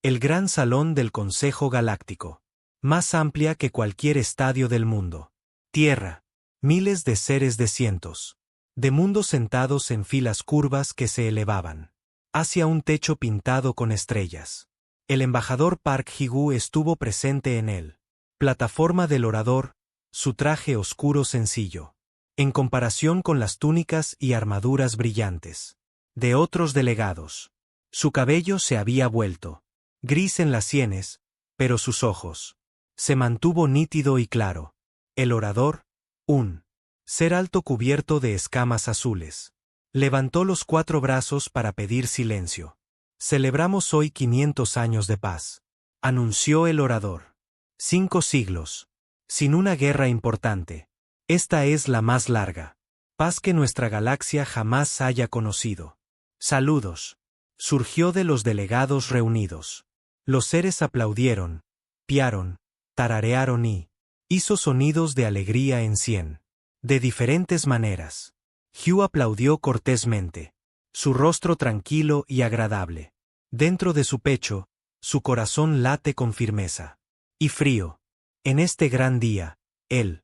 El gran salón del Consejo Galáctico. Más amplia que cualquier estadio del mundo. Tierra. Miles de seres de cientos. De mundos sentados en filas curvas que se elevaban hacia un techo pintado con estrellas. El embajador Park Ji-woo estuvo presente en él. Plataforma del orador, su traje oscuro sencillo. En comparación con las túnicas y armaduras brillantes de otros delegados. Su cabello se había vuelto gris en las sienes, pero sus ojos se mantuvo nítido y claro. El orador, un ser alto cubierto de escamas azules, levantó los 4 brazos para pedir silencio. Celebramos hoy 500 años de paz, anunció el orador. 5 siglos. Sin una guerra importante. Esta es la más larga paz que nuestra galaxia jamás haya conocido. Saludos. Surgió de los delegados reunidos. Los seres aplaudieron, piaron, tararearon y hizo sonidos de alegría en 100. De diferentes maneras. Hugh aplaudió cortésmente. Su rostro tranquilo y agradable. Dentro de su pecho, su corazón late con firmeza. Y frío. En este gran día, el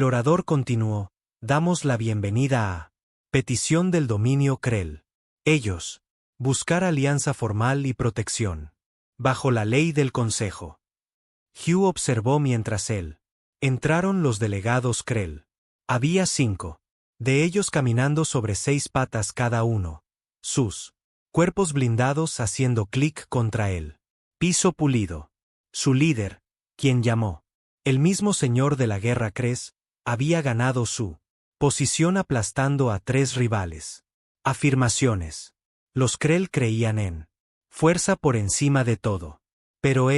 orador continuó, damos la bienvenida a petición del dominio Krell. Ellos, buscar alianza formal y protección. Bajo la ley del Consejo. Hugh observó mientras entraron los delegados Krell. Había 5. De ellos caminando sobre 6 patas cada uno. Sus cuerpos blindados haciendo clic contra el piso pulido. Su líder, quien llamó el mismo señor de la guerra Kress, había ganado su posición aplastando a 3 rivales. Afirmaciones. Los Krell creían en fuerza por encima de todo. Pero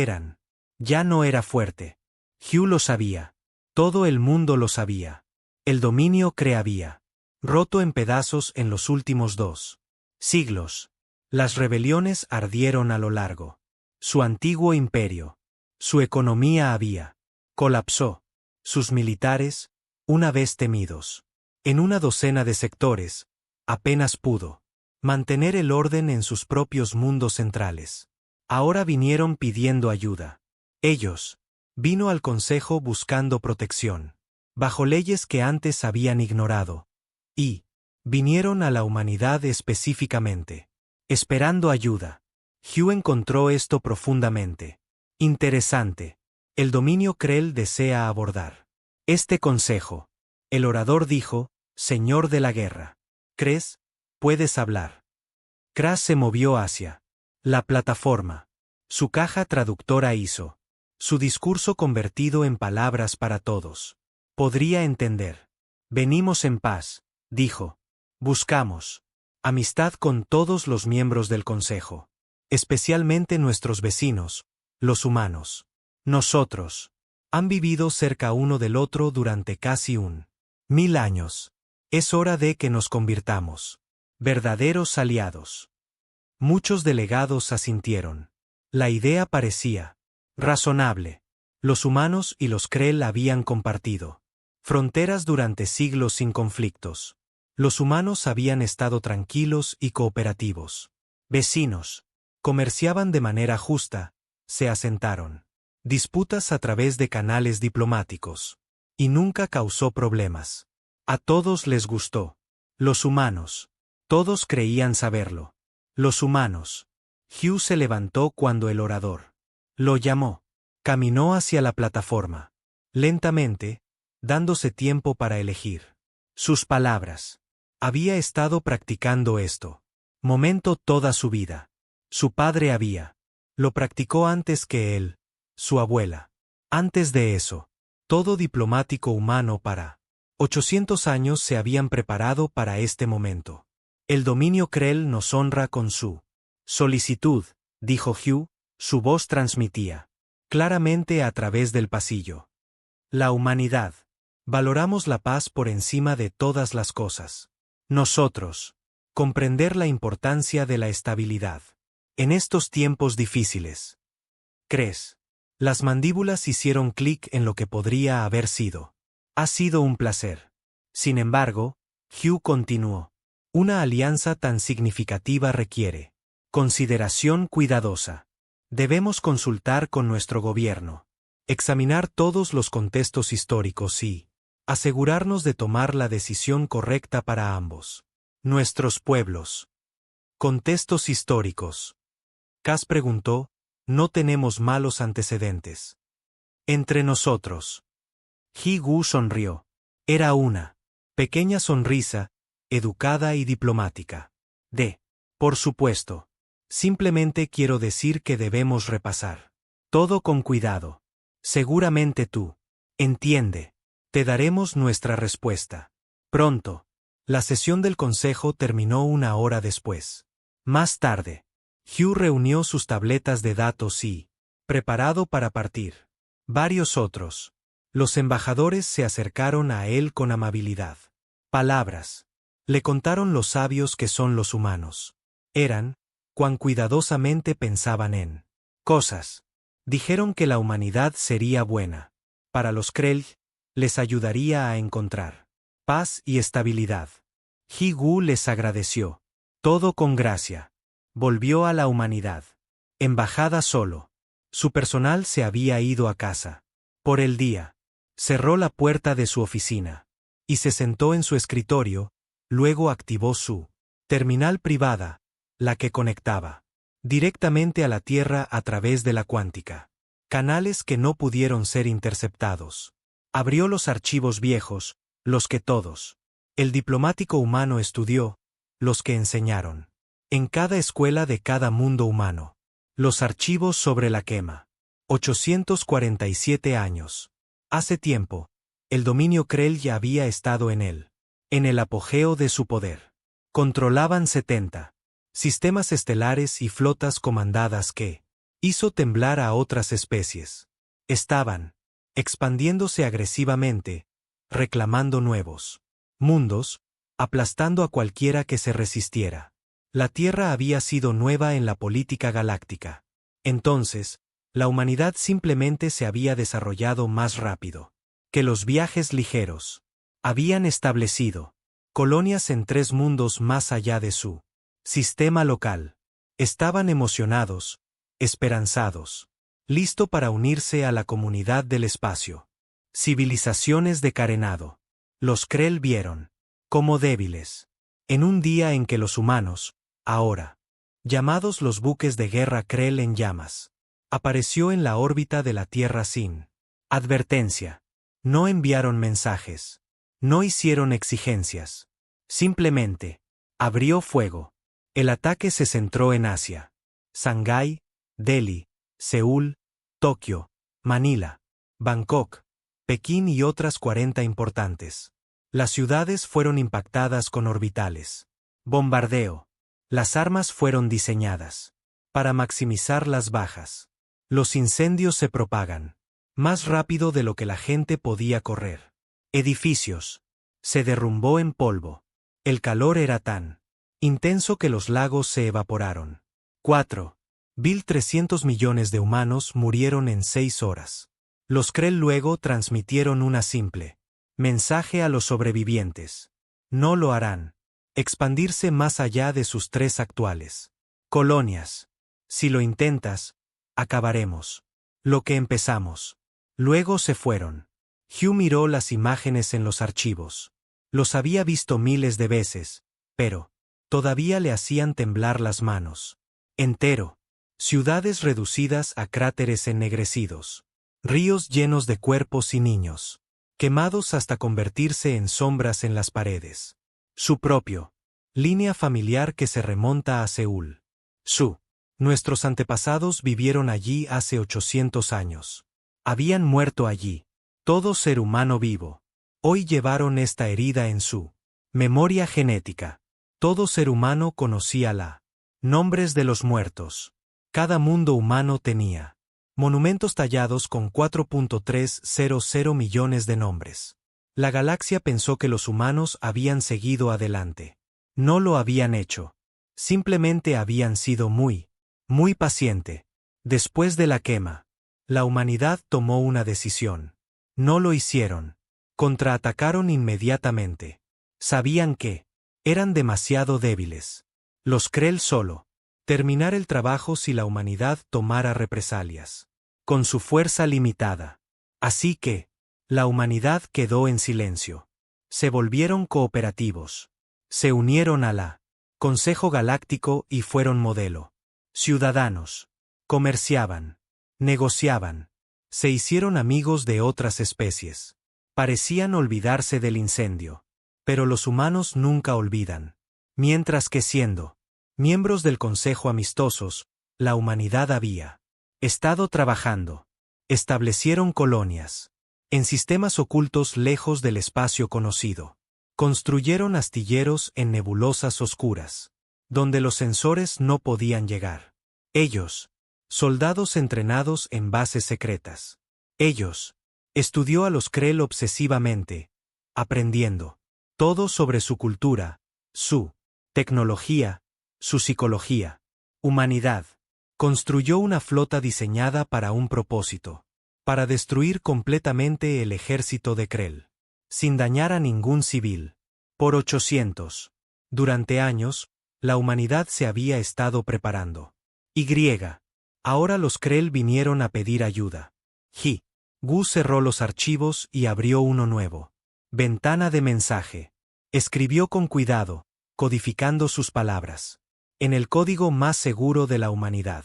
ya no era fuerte. Hugh lo sabía. Todo el mundo lo sabía. El dominio Krell había roto en pedazos en los últimos 2 siglos. Las rebeliones ardieron a lo largo. Su antiguo imperio. Su economía había colapsó. Sus militares, una vez temidos en una docena de sectores, apenas pudo mantener el orden en sus propios mundos centrales. Ahora vinieron pidiendo ayuda. Ellos vino al Consejo buscando protección, bajo leyes que antes habían ignorado. Y vinieron a la humanidad específicamente, esperando ayuda. Hugh encontró esto profundamente interesante. El dominio Krell desea abordar este consejo. El orador dijo, Señor de la guerra. ¿Crees? Puedes hablar. Kras se movió hacia la plataforma. Su caja traductora hizo su discurso convertido en palabras para todos. Podría entender. Venimos en paz, dijo. Buscamos amistad con todos los miembros del Consejo, especialmente nuestros vecinos, los humanos. Nosotros han vivido cerca uno del otro durante casi 1000 años. Es hora de que nos convirtamos verdaderos aliados. Muchos delegados asintieron. La idea parecía razonable. Los humanos y los Krell habían compartido fronteras durante siglos sin conflictos. Los humanos habían estado tranquilos y cooperativos. Vecinos. Comerciaban de manera justa, se asentaron. Disputas a través de canales diplomáticos. Y nunca causó problemas. A todos les gustó. Los humanos. Todos creían saberlo. Los humanos. Hugh se levantó cuando el orador lo llamó. Caminó hacia la plataforma. Lentamente, dándose tiempo para elegir sus palabras. Había estado practicando esto momento toda su vida. Su padre lo practicó antes que él, su abuela. Antes de eso, todo diplomático humano para 800 años se habían preparado para este momento. El dominio Krell nos honra con su solicitud, dijo Hugh, su voz transmitía claramente a través del pasillo. La humanidad. Valoramos la paz por encima de todas las cosas. Nosotros. Comprender la importancia de la estabilidad. En estos tiempos difíciles. ¿Crees? Las mandíbulas hicieron clic en lo que podría haber sido. Ha sido un placer. Sin embargo, Hugh continuó. Una alianza tan significativa requiere consideración cuidadosa. Debemos consultar con nuestro gobierno, examinar todos los contextos históricos y asegurarnos de tomar la decisión correcta para ambos. Nuestros pueblos. Contextos históricos. Cass preguntó, no tenemos malos antecedentes. Entre nosotros. Ji-Gu sonrió. Era una pequeña sonrisa, educada y diplomática. Por supuesto. Simplemente quiero decir que debemos repasar todo con cuidado. Seguramente tú. Entiende. Te daremos nuestra respuesta. Pronto. La sesión del consejo terminó una hora después. Más tarde, Hugh reunió sus tabletas de datos y, preparado para partir, varios otros. Los embajadores se acercaron a él con amabilidad. Palabras. Le contaron lo sabios que son los humanos. Eran, cuán cuidadosamente pensaban en cosas. Dijeron que la humanidad sería buena. Para los Krell, les ayudaría a encontrar paz y estabilidad. Ji-Gu les agradeció. Todo con gracia. Volvió a la humanidad. Embajada solo. Su personal se había ido a casa. Por el día. Cerró la puerta de su oficina. Y se sentó en su escritorio, luego activó su terminal privada, la que conectaba directamente a la Tierra a través de la cuántica. Canales que no pudieron ser interceptados. Abrió los archivos viejos, los que todos. El diplomático humano estudió, los que enseñaron. En cada escuela de cada mundo humano. Los archivos sobre la quema. 847 años. Hace tiempo, el dominio Krell ya había estado en él. En el apogeo de su poder. Controlaban 70 sistemas estelares y flotas comandadas que hizo temblar a otras especies. Estaban expandiéndose agresivamente, reclamando nuevos mundos, aplastando a cualquiera que se resistiera. La Tierra había sido nueva en la política galáctica. Entonces, la humanidad simplemente se había desarrollado más rápido que los viajes ligeros. Habían establecido colonias en 3 mundos más allá de su sistema local. Estaban emocionados, esperanzados, listo para unirse a la comunidad del espacio. Civilizaciones de carenado. Los Krell vieron como débiles. En un día en que los humanos, ahora llamados los buques de guerra Krell en llamas, apareció en la órbita de la Tierra sin advertencia. No enviaron mensajes. No hicieron exigencias. Simplemente abrió fuego. El ataque se centró en Asia. Shanghái, Delhi, Seúl, Tokio, Manila, Bangkok, Pekín y otras 40 importantes. Las ciudades fueron impactadas con orbitales. Bombardeo. Las armas fueron diseñadas para maximizar las bajas. Los incendios se propagan más rápido de lo que la gente podía correr. Edificios. Se derrumbó en polvo. El calor era tan intenso que los lagos se evaporaron. 4.300 millones de humanos murieron en 6 horas. Los Krell luego transmitieron una simple mensaje a los sobrevivientes. No lo harán. Expandirse más allá de sus 3 actuales colonias. Si lo intentas, acabaremos lo que empezamos. Luego se fueron. Hugh miró las imágenes en los archivos. Los había visto miles de veces, pero todavía le hacían temblar las manos. Entero. Ciudades reducidas a cráteres ennegrecidos. Ríos llenos de cuerpos y niños. Quemados hasta convertirse en sombras en las paredes. Su propio línea familiar que se remonta a Seúl. Nuestros antepasados vivieron allí hace 800 años. Habían muerto allí. Todo ser humano vivo. Hoy llevaron esta herida en su memoria genética. Todo ser humano conocía la nombres de los muertos. Cada mundo humano tenía monumentos tallados con 4.300 millones de nombres. La galaxia pensó que los humanos habían seguido adelante. No lo habían hecho. Simplemente habían sido muy paciente. Después de la quema, la humanidad tomó una decisión. No lo hicieron. Contraatacaron inmediatamente. Sabían que eran demasiado débiles. Los Krell solo Terminar el trabajo si la humanidad tomara represalias. Con su fuerza limitada. Así que, la humanidad quedó en silencio. Se volvieron cooperativos. Se unieron a la Consejo Galáctico y fueron modelo. Ciudadanos. Comerciaban. Negociaban. Se hicieron amigos de otras especies. Parecían olvidarse del incendio. Pero los humanos nunca olvidan. Mientras que siendo miembros del Consejo amistosos, la humanidad había estado trabajando. Establecieron colonias. En sistemas ocultos lejos del espacio conocido. Construyeron astilleros en nebulosas oscuras. Donde los sensores no podían llegar. Ellos. Soldados entrenados en bases secretas. Ellos. Estudió a los Krell obsesivamente. Aprendiendo. Todo sobre su cultura. Su tecnología. Su psicología. Humanidad. Construyó una flota diseñada para un propósito. Para destruir completamente el ejército de Krell. Sin dañar a ningún civil. Por 800. Durante años, la humanidad se había estado preparando. Y. Ahora los Krell vinieron a pedir ayuda. Gu cerró los archivos y abrió uno nuevo. Ventana de mensaje. Escribió con cuidado, codificando sus palabras. En el código más seguro de la humanidad.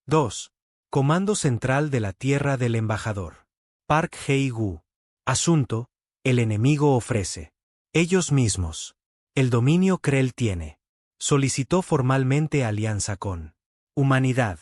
2. Comando Central de la Tierra del Embajador. Park Hye-gu. Asunto: el enemigo ofrece. Ellos mismos. El dominio Krell tiene. Solicitó formalmente alianza con humanidad.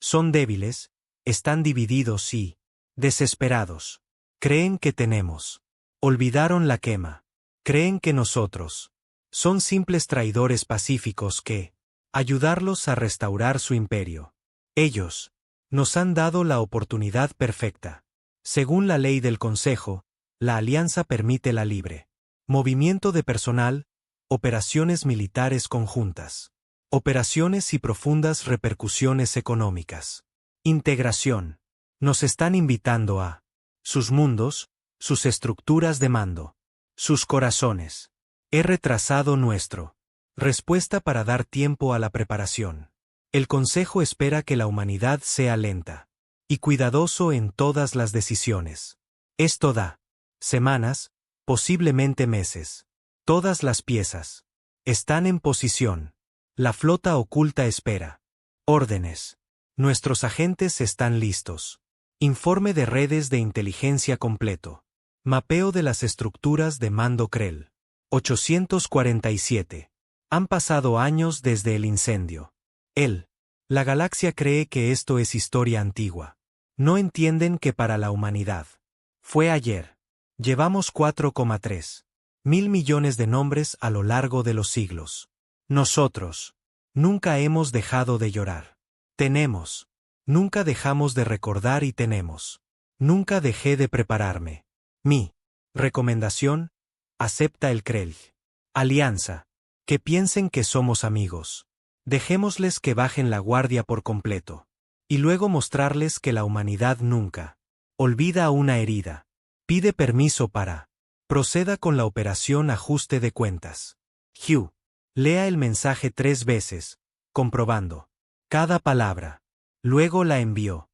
Son débiles, están divididos y desesperados. Creen que tenemos. Olvidaron la quema. Creen que nosotros son simples traidores pacíficos que ayudarlos a restaurar su imperio. Ellos nos han dado la oportunidad perfecta. Según la ley del Consejo, la alianza permite la libre movimiento de personal, operaciones militares conjuntas, operaciones y profundas repercusiones económicas. Integración. Nos están invitando a sus mundos, sus estructuras de mando, sus corazones. He retrasado nuestro respuesta para dar tiempo a la preparación. El Consejo espera que la humanidad sea lenta y cuidadoso en todas las decisiones. Esto da semanas, posiblemente meses. Todas las piezas están en posición. La flota oculta espera órdenes. Nuestros agentes están listos. Informe de redes de inteligencia completo. Mapeo de las estructuras de mando Krell. 847. Han pasado años desde el incendio. La galaxia cree que esto es historia antigua. No entienden que para la humanidad fue ayer. Llevamos 4,3 mil millones de nombres a lo largo de los siglos. Nosotros nunca hemos dejado de llorar. Tenemos. Nunca dejamos de recordar y tenemos. Nunca dejé de prepararme. Mi recomendación: acepta el Krell. Alianza. Que piensen que somos amigos. Dejémosles que bajen la guardia por completo. Y luego mostrarles que la humanidad nunca olvida una herida. Pide permiso para. Proceda con la operación ajuste de cuentas. Lea el mensaje 3 veces, comprobando cada palabra. Luego la envió.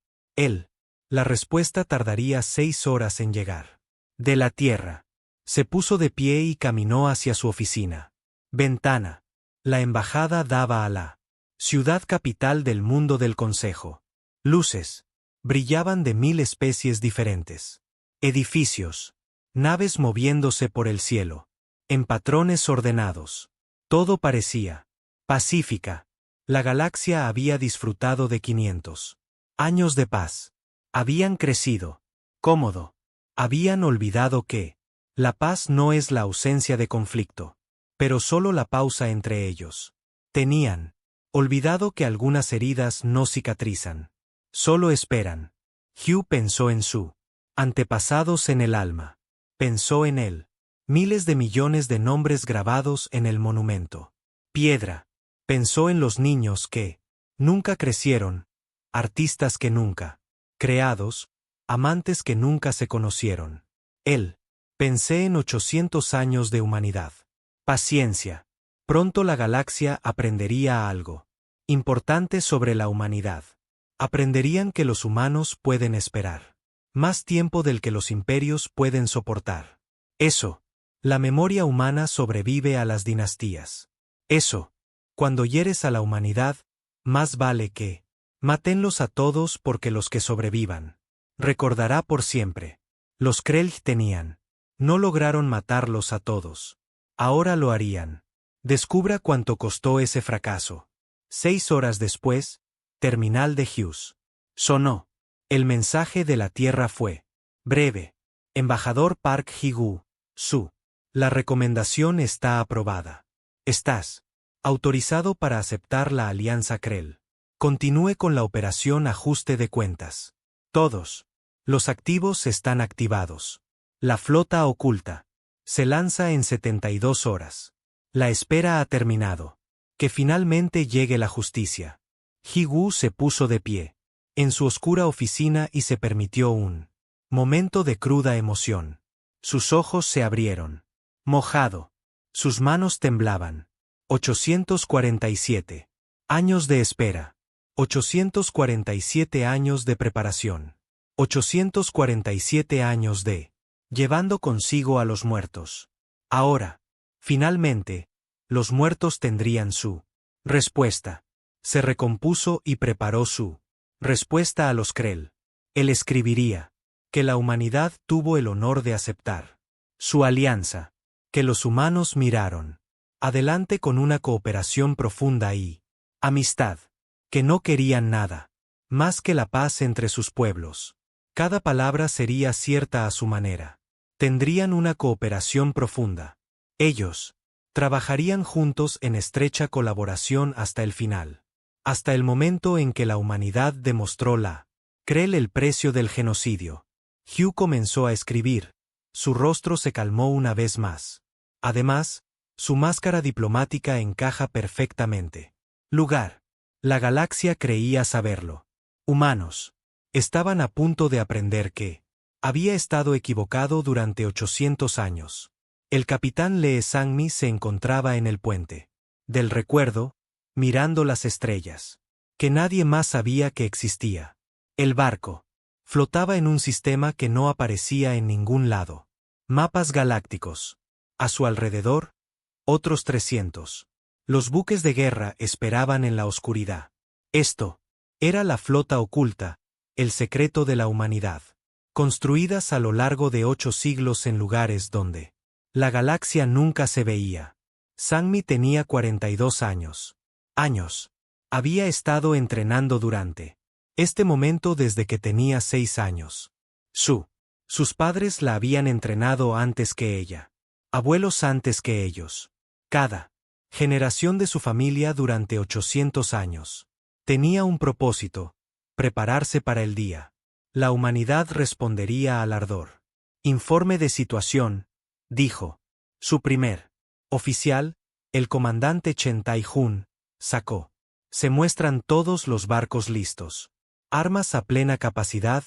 La respuesta tardaría 6 horas en llegar. De la Tierra. Se puso de pie y caminó hacia su oficina. Ventana. La embajada daba a la ciudad capital del mundo del Consejo. Luces. Brillaban de 1000 especies diferentes. Edificios. Naves moviéndose por el cielo. En patrones ordenados. Todo parecía pacífica. La galaxia había disfrutado de 500 años de paz. Habían crecido. Cómodo. Habían olvidado que la paz no es la ausencia de conflicto, pero solo la pausa entre ellos. Tenían olvidado que algunas heridas no cicatrizan. Solo esperan. Hugh pensó en su antepasados en el alma. Pensó en él. Miles de millones de nombres grabados en el monumento. Piedra. Pensó en los niños que nunca crecieron, artistas que nunca creados, amantes que nunca se conocieron. Pensé en 800 años de humanidad. Paciencia. Pronto la galaxia aprendería algo. importante sobre la humanidad. Aprenderían que los humanos pueden esperar más tiempo del que los imperios pueden soportar. Eso, la memoria humana sobrevive a las dinastías. Eso, cuando hieres a la humanidad, más vale que mátenlos a todos porque los que sobrevivan recordará por siempre. Los Krell tenían. No lograron matarlos a todos. Ahora lo harían. Descubra cuánto costó ese fracaso. 6 horas después, terminal de Hughes. Sonó. El mensaje de la Tierra fue breve. Embajador Park Ji-woo, Su. La recomendación está aprobada. Estás autorizado para aceptar la alianza Krell. Continúe con la operación ajuste de cuentas. Todos los activos están activados. La flota oculta se lanza en 72 horas. La espera ha terminado. Que finalmente llegue la justicia. Ji-woo se puso de pie en su oscura oficina y se permitió un momento de cruda emoción. Sus ojos se abrieron. Mojado. Sus manos temblaban. 847 años de espera. 847 años de preparación. 847 años de llevando consigo a los muertos. Ahora, finalmente, los muertos tendrían su respuesta. Se recompuso y preparó su respuesta a los Krell. Él escribiría que la humanidad tuvo el honor de aceptar su alianza, que los humanos miraron adelante con una cooperación profunda y amistad, que no querían nada más que la paz entre sus pueblos. Cada palabra sería cierta a su manera. Tendrían una cooperación profunda. Ellos trabajarían juntos en estrecha colaboración hasta el final. Hasta el momento en que la humanidad demostró la Krell el precio del genocidio. Hugh comenzó a escribir. Su rostro se calmó una vez más. Además, su máscara diplomática encaja perfectamente. Lugar. La galaxia creía saberlo. Humanos. Estaban a punto de aprender que había estado equivocado durante 800 años. El capitán Lee Sang-mi se encontraba en el puente del recuerdo, mirando las estrellas, que nadie más sabía que existía. El barco flotaba en un sistema que no aparecía en ningún lado. Mapas galácticos. A su alrededor, otros 300. Los buques de guerra esperaban en la oscuridad. Esto era la flota oculta, el secreto de la humanidad. Construidas a lo largo de 8 siglos en lugares donde la galaxia nunca se veía. Sang-mi tenía 42 años. Había estado entrenando durante este momento desde que tenía 6 años. Sus padres la habían entrenado antes que ella. Abuelos antes que ellos. Cada generación de su familia durante 800 años. Tenía un propósito: prepararse para el día. La humanidad respondería al ardor. Informe de situación, dijo. Su primer oficial, el comandante Chen Tai-jun, sacó. Se muestran todos los barcos listos. Armas a plena capacidad,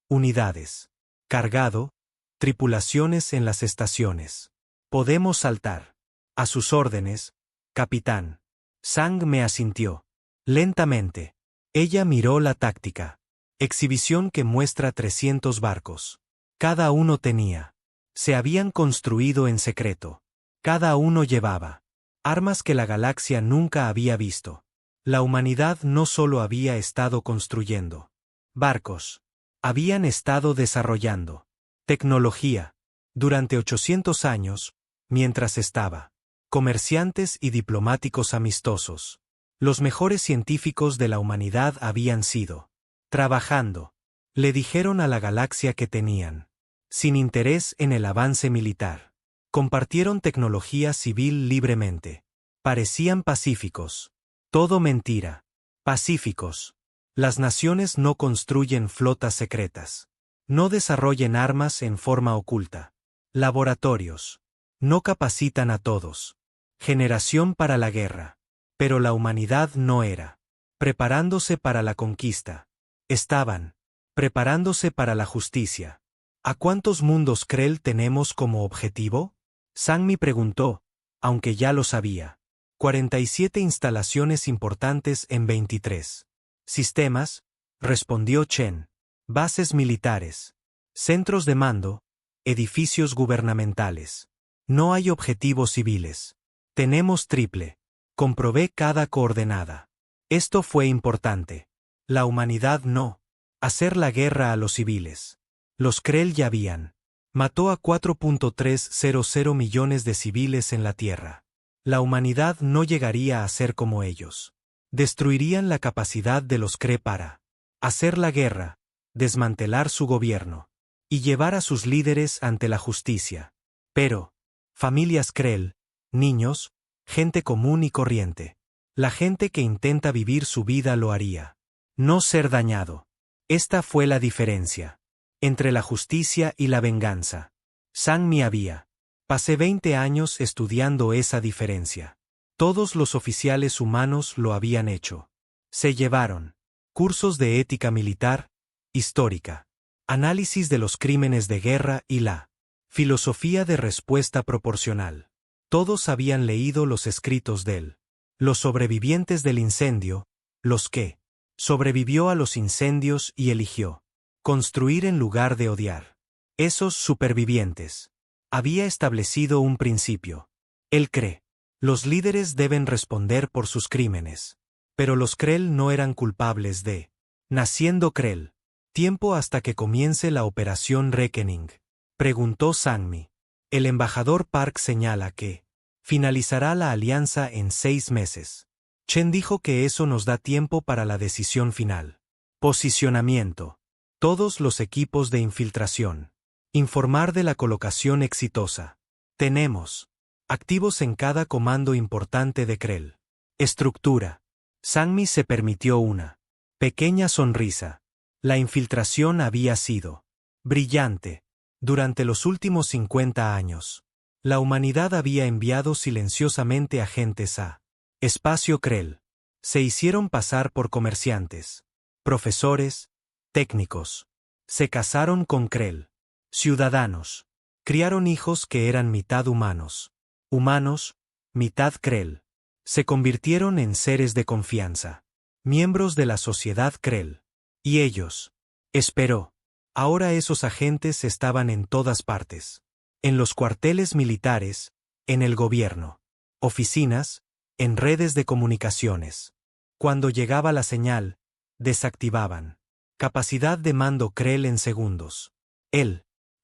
unidades. Cargado, tripulaciones en las estaciones. Podemos saltar. A sus órdenes, capitán. Sang me asintió. Lentamente. Ella miró la táctica. Exhibición que muestra 300 barcos. Cada uno tenía. Se habían construido en secreto. Cada uno llevaba armas que la galaxia nunca había visto. La humanidad no solo había estado construyendo barcos. Habían estado desarrollando tecnología. Durante 800 años, mientras estaba comerciantes y diplomáticos amistosos. Los mejores científicos de la humanidad habían sido trabajando. Le dijeron a la galaxia que tenían sin interés en el avance militar. Compartieron tecnología civil libremente. Parecían pacíficos. Todo mentira. Pacíficos. Las naciones no construyen flotas secretas. No desarrollen armas en forma oculta. Laboratorios. No capacitan a todos. Generación para la guerra. Pero la humanidad no era preparándose para la conquista. Estaban preparándose para la justicia. ¿A cuántos mundos Krell tenemos como objetivo? Sang-mi preguntó, aunque ya lo sabía. 47 instalaciones importantes en 23 sistemas, respondió Chen. Bases militares, centros de mando, edificios gubernamentales. No hay objetivos civiles. Tenemos triple. Comprobé cada coordenada. Esto fue importante. La humanidad no. Hacer la guerra a los civiles. Los Krell ya habían. Mató a 4.300 millones de civiles en la Tierra. La humanidad no llegaría a ser como ellos. Destruirían la capacidad de los Kree para hacer la guerra, desmantelar su gobierno y llevar a sus líderes ante la justicia. Pero, familias Krell, niños, gente común y corriente. La gente que intenta vivir su vida lo haría. No ser dañado. Esta fue la diferencia entre la justicia y la venganza. Sang-Mi había. Pasé 20 años estudiando esa diferencia. Todos los oficiales humanos lo habían hecho. Se llevaron cursos de ética militar, histórica, análisis de los crímenes de guerra y la filosofía de respuesta proporcional. Todos habían leído los escritos de él. Los sobrevivientes del incendio, los que sobrevivió a los incendios y eligió construir en lugar de odiar. Esos supervivientes. Había establecido un principio. Él cree. Los líderes deben responder por sus crímenes. Pero los Krell no eran culpables de naciendo Krell. Tiempo hasta que comience la operación Reckoning. Preguntó Sang-Mi. El embajador Park señala que finalizará la alianza en 6 meses. Chen dijo que eso nos da tiempo para la decisión final. Posicionamiento. Todos los equipos de infiltración. Informar de la colocación exitosa. Tenemos activos en cada comando importante de Krell. Estructura. Sang-Mi se permitió una pequeña sonrisa. La infiltración había sido brillante. Durante los últimos 50 años, la humanidad había enviado silenciosamente agentes a espacio Krell. Se hicieron pasar por comerciantes, profesores, técnicos. Se casaron con Krell. Ciudadanos. Criaron hijos que eran mitad humanos. Humanos, mitad Krell. Se convirtieron en seres de confianza. Miembros de la sociedad Krell. Y ellos. Esperó. Ahora esos agentes estaban en todas partes. En los cuarteles militares, en el gobierno. Oficinas, en redes de comunicaciones. Cuando llegaba la señal, desactivaban. Capacidad de mando Krell en segundos.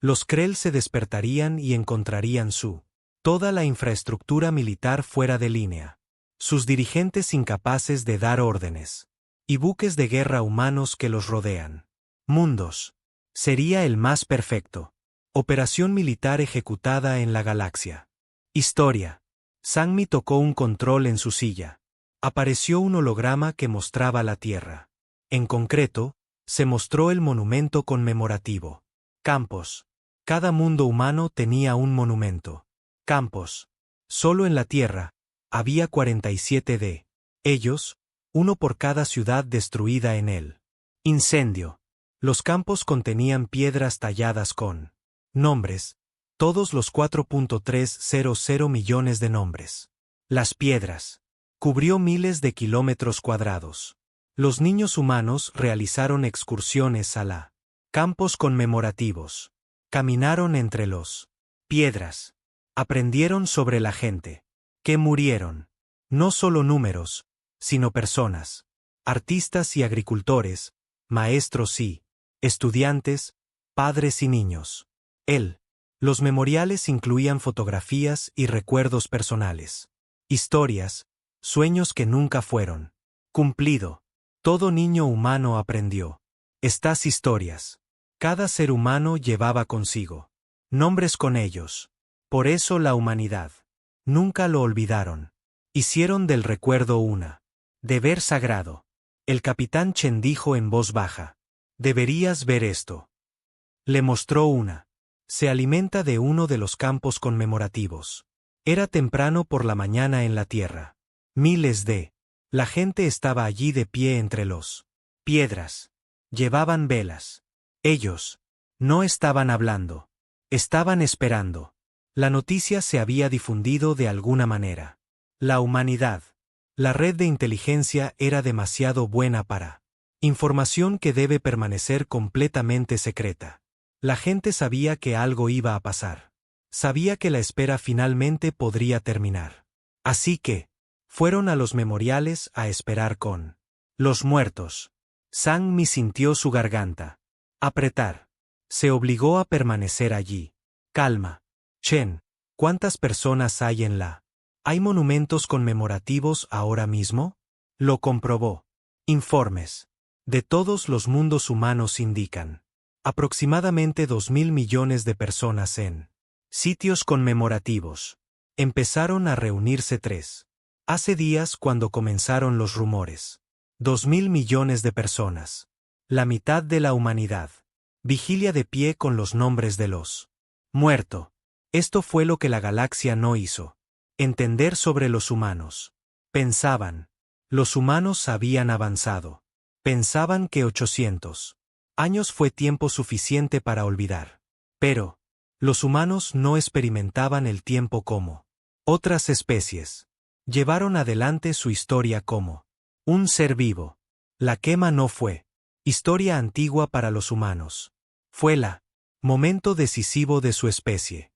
Los Krell se despertarían y encontrarían toda la infraestructura militar fuera de línea. Sus dirigentes incapaces de dar órdenes. Y buques de guerra humanos que los rodean. Mundos. Sería el más perfecto. Operación militar ejecutada en la galaxia. Historia. Sang-Mi tocó un control en su silla. Apareció un holograma que mostraba la Tierra. En concreto, se mostró el monumento conmemorativo. Campos. Cada mundo humano tenía un monumento. Campos. Solo en la Tierra, había 47 de ellos, uno por cada ciudad destruida en él. Incendio. Los campos contenían piedras talladas con nombres, todos los 4.300 millones de nombres. Las piedras. Cubrió miles de kilómetros cuadrados. Los niños humanos realizaron excursiones a la campos conmemorativos. Caminaron entre los piedras. Aprendieron sobre la gente. Que murieron. No solo números, sino personas. Artistas y agricultores, maestros y estudiantes, padres y niños. Los memoriales incluían fotografías y recuerdos personales. Historias, sueños que nunca fueron cumplido. Todo niño humano aprendió estas historias. Cada ser humano llevaba consigo nombres con ellos. Por eso la humanidad nunca lo olvidaron. Hicieron del recuerdo una deber sagrado. El capitán Chen dijo en voz baja. Deberías ver esto. Le mostró una. Se alimenta de uno de los campos conmemorativos. Era temprano por la mañana en la Tierra. Miles de la gente estaba allí de pie entre los piedras. Llevaban velas. Ellos no estaban hablando. Estaban esperando. La noticia se había difundido de alguna manera. La humanidad. La red de inteligencia era demasiado buena para información que debe permanecer completamente secreta. La gente sabía que algo iba a pasar. Sabía que la espera finalmente podría terminar. Así que, fueron a los memoriales a esperar con los muertos. Sang-mi sintió su garganta apretar. Se obligó a permanecer allí. Calma. Chen, ¿cuántas personas hay en la? ¿Hay monumentos conmemorativos ahora mismo? Lo comprobó. Informes de todos los mundos humanos indican aproximadamente 2.000 millones de personas en sitios conmemorativos. Empezaron a reunirse hace días cuando comenzaron los rumores. 2.000 millones de personas. La mitad de la humanidad. Vigilia de pie con los nombres de los muerto. Esto fue lo que la galaxia no hizo. Entender sobre los humanos. Pensaban. Los humanos habían avanzado. Pensaban que 800 años fue tiempo suficiente para olvidar. Pero, los humanos no experimentaban el tiempo como otras especies. Llevaron adelante su historia como un ser vivo. La quema no fue historia antigua para los humanos. Fue la momento decisivo de su especie.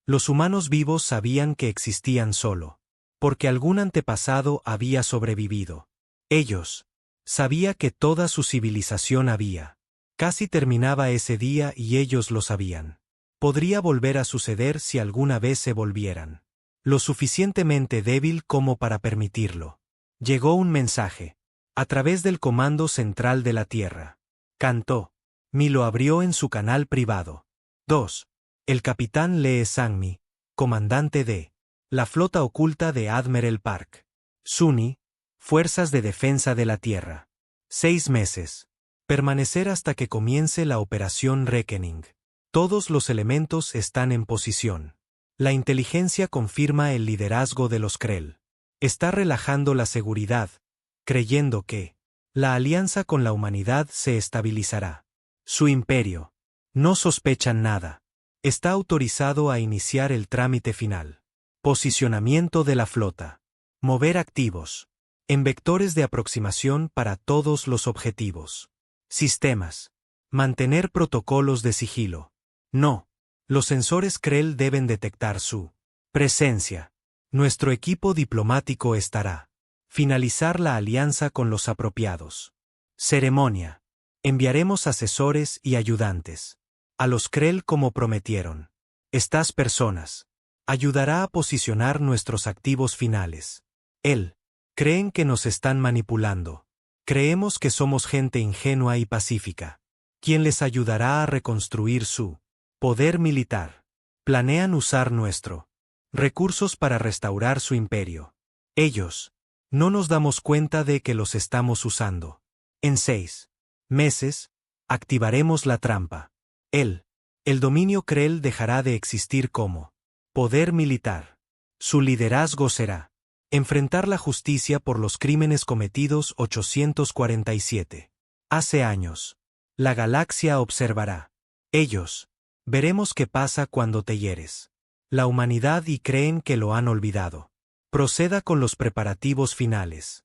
Los humanos vivos sabían que existían solo porque algún antepasado había sobrevivido. Ellos sabía que toda su civilización había casi terminaba ese día y ellos lo sabían. Podría volver a suceder si alguna vez se volvieran lo suficientemente débil como para permitirlo. Llegó un mensaje. A través del Comando Central de la Tierra. Cantó. Mi lo abrió en su canal privado. 2. El capitán Lee Sang-mi, comandante de la flota oculta de Admiral Park. Suni, Fuerzas de Defensa de la Tierra. 6 meses. Permanecer hasta que comience la Operación Reckoning. Todos los elementos están en posición. La inteligencia confirma el liderazgo de los Krell. Está relajando la seguridad, creyendo que la alianza con la humanidad se estabilizará. Su imperio. No sospechan nada. Está autorizado a iniciar el trámite final. Posicionamiento de la flota. Mover activos. En vectores de aproximación para todos los objetivos. Sistemas. Mantener protocolos de sigilo. No. Los sensores Krell deben detectar su presencia. Nuestro equipo diplomático estará. Finalizar la alianza con los apropiados. Ceremonia. Enviaremos asesores y ayudantes. A los Krell como prometieron. Estas personas. Ayudará a posicionar nuestros activos finales. Creen que nos están manipulando. Creemos que somos gente ingenua y pacífica. Quien les ayudará a reconstruir su poder militar. Planean usar nuestro recursos para restaurar su imperio. Ellos. No nos damos cuenta de que los estamos usando. En 6 meses, activaremos la trampa. El dominio Krell dejará de existir como poder militar. Su liderazgo será enfrentar la justicia por los crímenes cometidos 847. Hace años. La galaxia observará. Ellos. Veremos qué pasa cuando te hieres. La humanidad y creen que lo han olvidado. Proceda con los preparativos finales.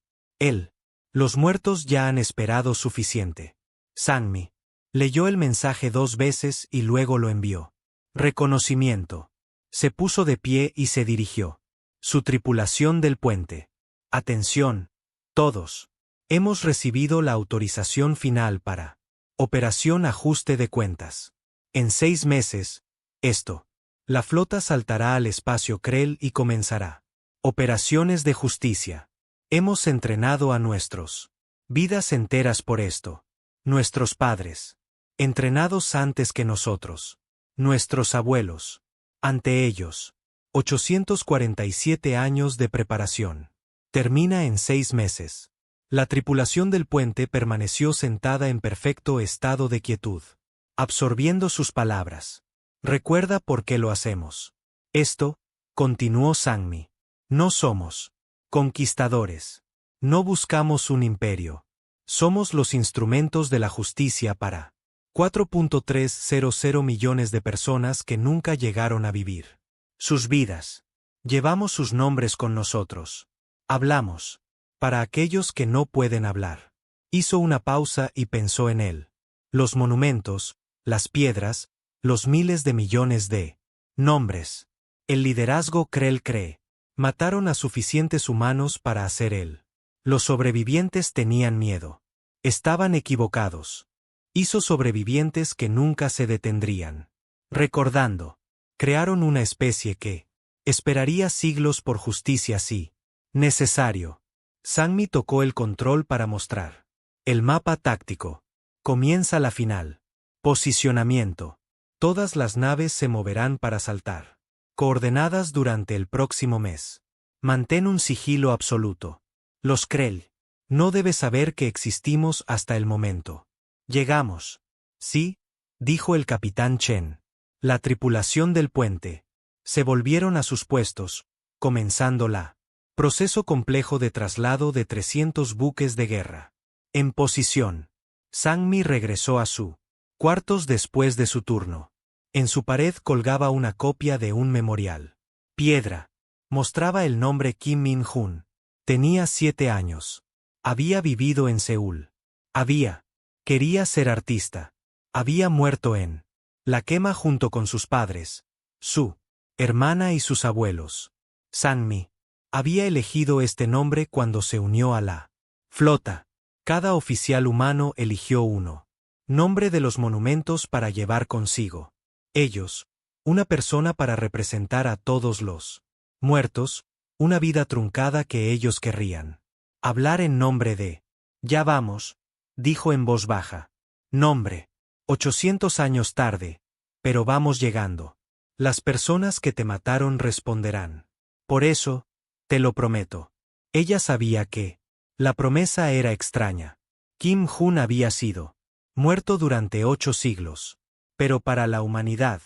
Los muertos ya han esperado suficiente. Sang-mi leyó el mensaje 2 veces y luego lo envió. Reconocimiento. Se puso de pie y se dirigió. Su tripulación del puente. Atención, todos. Hemos recibido la autorización final para Operación Ajuste de Cuentas. En 6 meses, la flota saltará al espacio Krell y comenzará operaciones de justicia. Hemos entrenado a nuestros vidas enteras por esto. Nuestros padres, entrenados antes que nosotros. Nuestros abuelos, ante ellos. 847 años de preparación. Termina en 6 meses. La tripulación del puente permaneció sentada en perfecto estado de quietud, absorbiendo sus palabras. Recuerda por qué lo hacemos. Continuó Sang-mi. No somos conquistadores. No buscamos un imperio. Somos los instrumentos de la justicia para 4.300 millones de personas que nunca llegaron a vivir sus vidas. Llevamos sus nombres con nosotros. Hablamos. Para aquellos que no pueden hablar. Hizo una pausa y pensó en él. Los monumentos, las piedras, los miles de millones de nombres. El liderazgo Krell cree. Mataron a suficientes humanos para hacer él. Los sobrevivientes tenían miedo. Estaban equivocados. Hizo sobrevivientes que nunca se detendrían. Recordando. Crearon una especie que esperaría siglos por justicia si necesario. Sammy tocó el control para mostrar. El mapa táctico. Comienza la final. Posicionamiento. Todas las naves se moverán para saltar. Coordenadas durante el próximo mes. Mantén un sigilo absoluto. Los Krell. No debe saber que existimos hasta el momento. Llegamos. Sí, dijo el capitán Chen. La tripulación del puente. Se volvieron a sus puestos, comenzando la proceso complejo de traslado de 300 buques de guerra. En posición. Sammy regresó a su cuartos después de su turno. En su pared colgaba una copia de un memorial. Piedra. Mostraba el nombre Kim Min-jun. Tenía 7 años. Había vivido en Seúl. Quería ser artista. Había muerto en la quema junto con sus padres, su hermana y sus abuelos. Sammy había elegido este nombre cuando se unió a la flota. Cada oficial humano eligió uno. Nombre de los monumentos para llevar consigo. Ellos, una persona para representar a todos los muertos, una vida truncada que ellos querrían. Hablar en nombre de. Ya vamos, dijo en voz baja. Nombre. 800 años tarde, pero vamos llegando. Las personas que te mataron responderán. Por eso, te lo prometo. Ella sabía que la promesa era extraña. Kim Jun había sido muerto durante 8 siglos. Pero para la humanidad,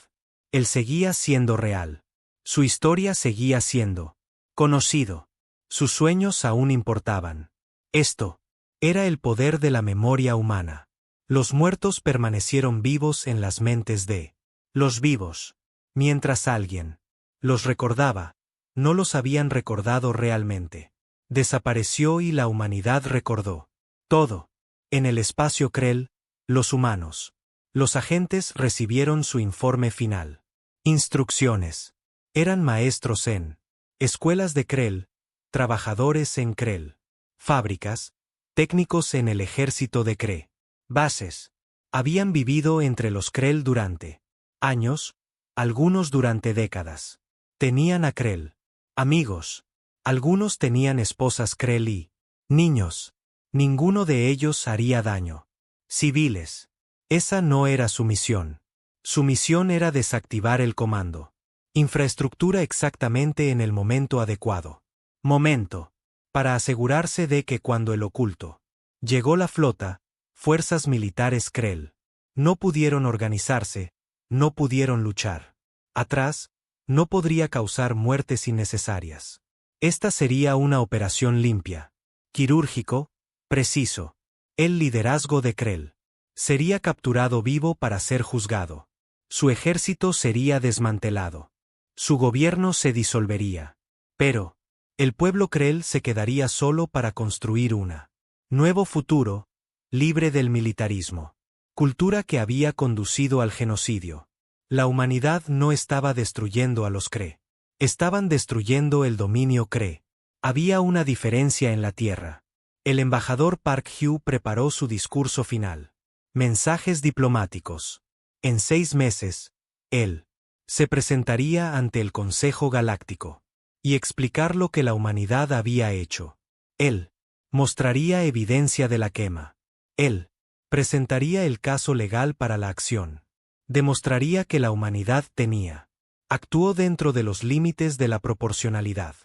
él seguía siendo real. Su historia seguía siendo conocido. Sus sueños aún importaban. Esto era el poder de la memoria humana. Los muertos permanecieron vivos en las mentes de los vivos. Mientras alguien los recordaba, no los habían recordado realmente. Desapareció y la humanidad recordó. Todo. En el espacio Krell, los humanos. Los agentes recibieron su informe final. Instrucciones. Eran maestros en escuelas de Krell, trabajadores en Krell, fábricas, técnicos en el ejército de Kree, bases. Habían vivido entre los Krell durante años, algunos durante décadas. Tenían a Krell amigos. Algunos tenían esposas Krell y niños. Ninguno de ellos haría daño. Civiles. Esa no era su misión. Su misión era desactivar el comando. Infraestructura exactamente en el momento adecuado. Momento. Para asegurarse de que cuando el oculto llegó la flota, fuerzas militares Krell no pudieron organizarse, no pudieron luchar. Atrás, no podría causar muertes innecesarias. Esta sería una operación limpia, quirúrgico, preciso. El liderazgo de Krell sería capturado vivo para ser juzgado. Su ejército sería desmantelado. Su gobierno se disolvería. Pero el pueblo Krell se quedaría solo para construir una nuevo futuro, libre del militarismo. Cultura que había conducido al genocidio. La humanidad no estaba destruyendo a los Kree. Estaban destruyendo el dominio Kree. Había una diferencia en la Tierra. El embajador Park Hugh preparó su discurso final. Mensajes diplomáticos. En 6 meses, él se presentaría ante el Consejo Galáctico y explicar lo que la humanidad había hecho. Él mostraría evidencia de la quema. Él presentaría el caso legal para la acción. Demostraría que la humanidad actuó dentro de los límites de la proporcionalidad.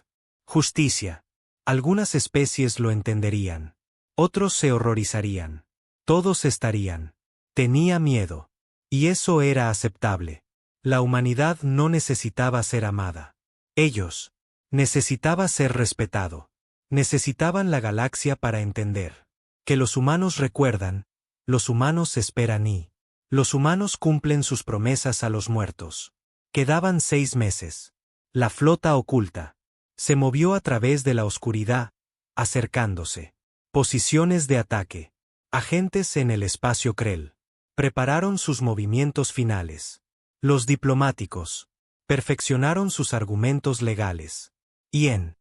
Justicia. Algunas especies lo entenderían. Otros se horrorizarían. Todos estarían. Tenía miedo. Y eso era aceptable. La humanidad no necesitaba ser amada. Ellos necesitaba ser respetado. Necesitaban la galaxia para entender que los humanos recuerdan, los humanos esperan y los humanos cumplen sus promesas a los muertos. Quedaban 6 meses. La flota oculta se movió a través de la oscuridad, acercándose. Posiciones de ataque. Agentes en el espacio Krell prepararon sus movimientos finales. Los diplomáticos perfeccionaron sus argumentos legales. Y en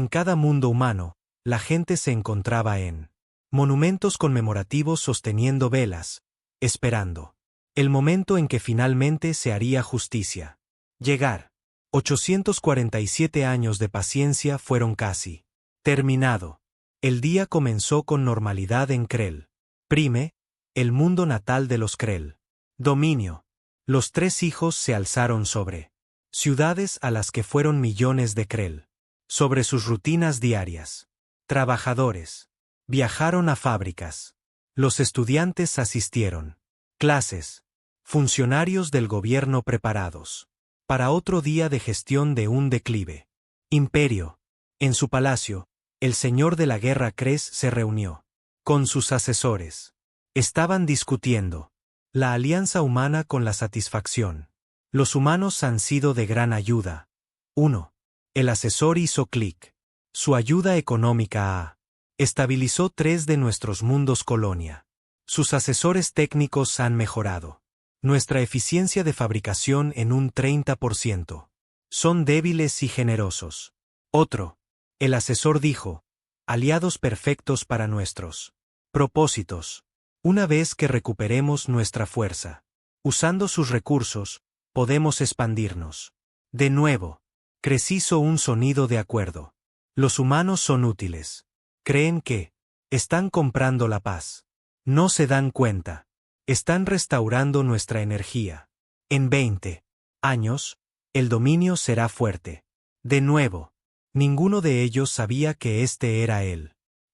cada mundo humano, la gente se encontraba en monumentos conmemorativos sosteniendo velas, esperando el momento en que finalmente se haría justicia. Llegar. 847 años de paciencia fueron casi terminado. El día comenzó con normalidad en Krell. Prime, el mundo natal de los Krell. Dominio. Los tres hijos se alzaron sobre ciudades a las que fueron millones de Krell. Sobre sus rutinas diarias. Trabajadores. Viajaron a fábricas. Los estudiantes asistieron. Clases. Funcionarios del gobierno preparados para otro día de gestión de un declive. Imperio. En su palacio, el señor de la guerra Kress se reunió con sus asesores. Estaban discutiendo la alianza humana con la satisfacción. Los humanos han sido de gran ayuda. 1. El asesor hizo clic. Su ayuda económica estabilizó 3 de nuestros mundos colonia. Sus asesores técnicos han mejorado nuestra eficiencia de fabricación en un 30%. Son débiles y generosos. Otro. El asesor dijo, aliados perfectos para nuestros propósitos. Una vez que recuperemos nuestra fuerza, usando sus recursos, podemos expandirnos. De nuevo, Kress hizo un sonido de acuerdo. Los humanos son útiles. Creen que están comprando la paz. No se dan cuenta. Están restaurando nuestra energía. En 20 años, el dominio será fuerte. De nuevo, ninguno de ellos sabía que este era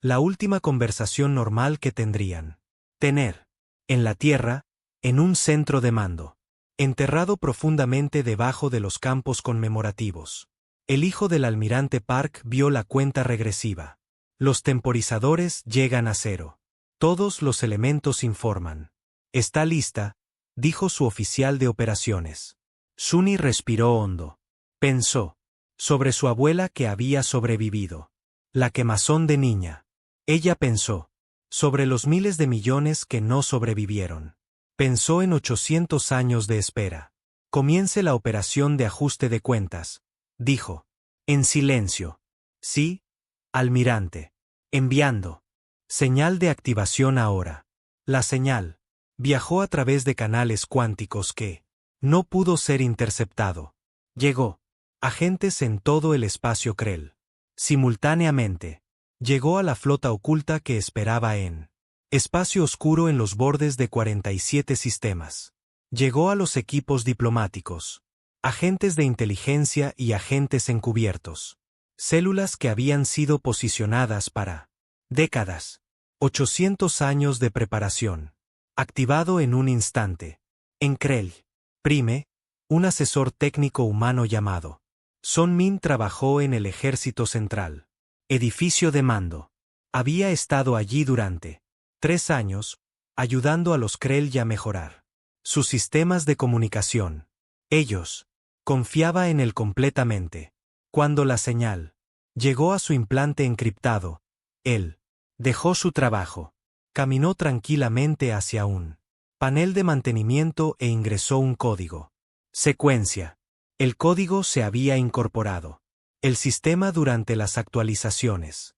la última conversación normal que tendrían. Tener, en la Tierra, en un centro de mando, enterrado profundamente debajo de los campos conmemorativos. El hijo del almirante Park vio la cuenta regresiva. Los temporizadores llegan a 0. Todos los elementos informan. Está lista, dijo su oficial de operaciones. Sunny respiró hondo. Pensó sobre su abuela que había sobrevivido. La quemazón de niña. Ella pensó sobre los miles de millones que no sobrevivieron. Pensó en 800 años de espera. Comience la operación de ajuste de cuentas, dijo. En silencio. Sí, almirante. Enviando. Señal de activación ahora. La señal viajó a través de canales cuánticos que no pudo ser interceptado. Llegó. Agentes en todo el espacio Krell. Simultáneamente, llegó a la flota oculta que esperaba en espacio oscuro en los bordes de 47 sistemas. Llegó a los equipos diplomáticos, agentes de inteligencia y agentes encubiertos. Células que habían sido posicionadas para décadas. 800 años de preparación. Activado en un instante. En Krell. Prime, un asesor técnico humano llamado Son Min trabajó en el Ejército Central. Edificio de mando. Había estado allí durante 3 años, ayudando a los Krell a mejorar sus sistemas de comunicación. Ellos confiaba en él completamente. Cuando la señal llegó a su implante encriptado, él dejó su trabajo. Caminó tranquilamente hacia un panel de mantenimiento e ingresó un código. Secuencia. El código se había incorporado. El sistema durante las actualizaciones.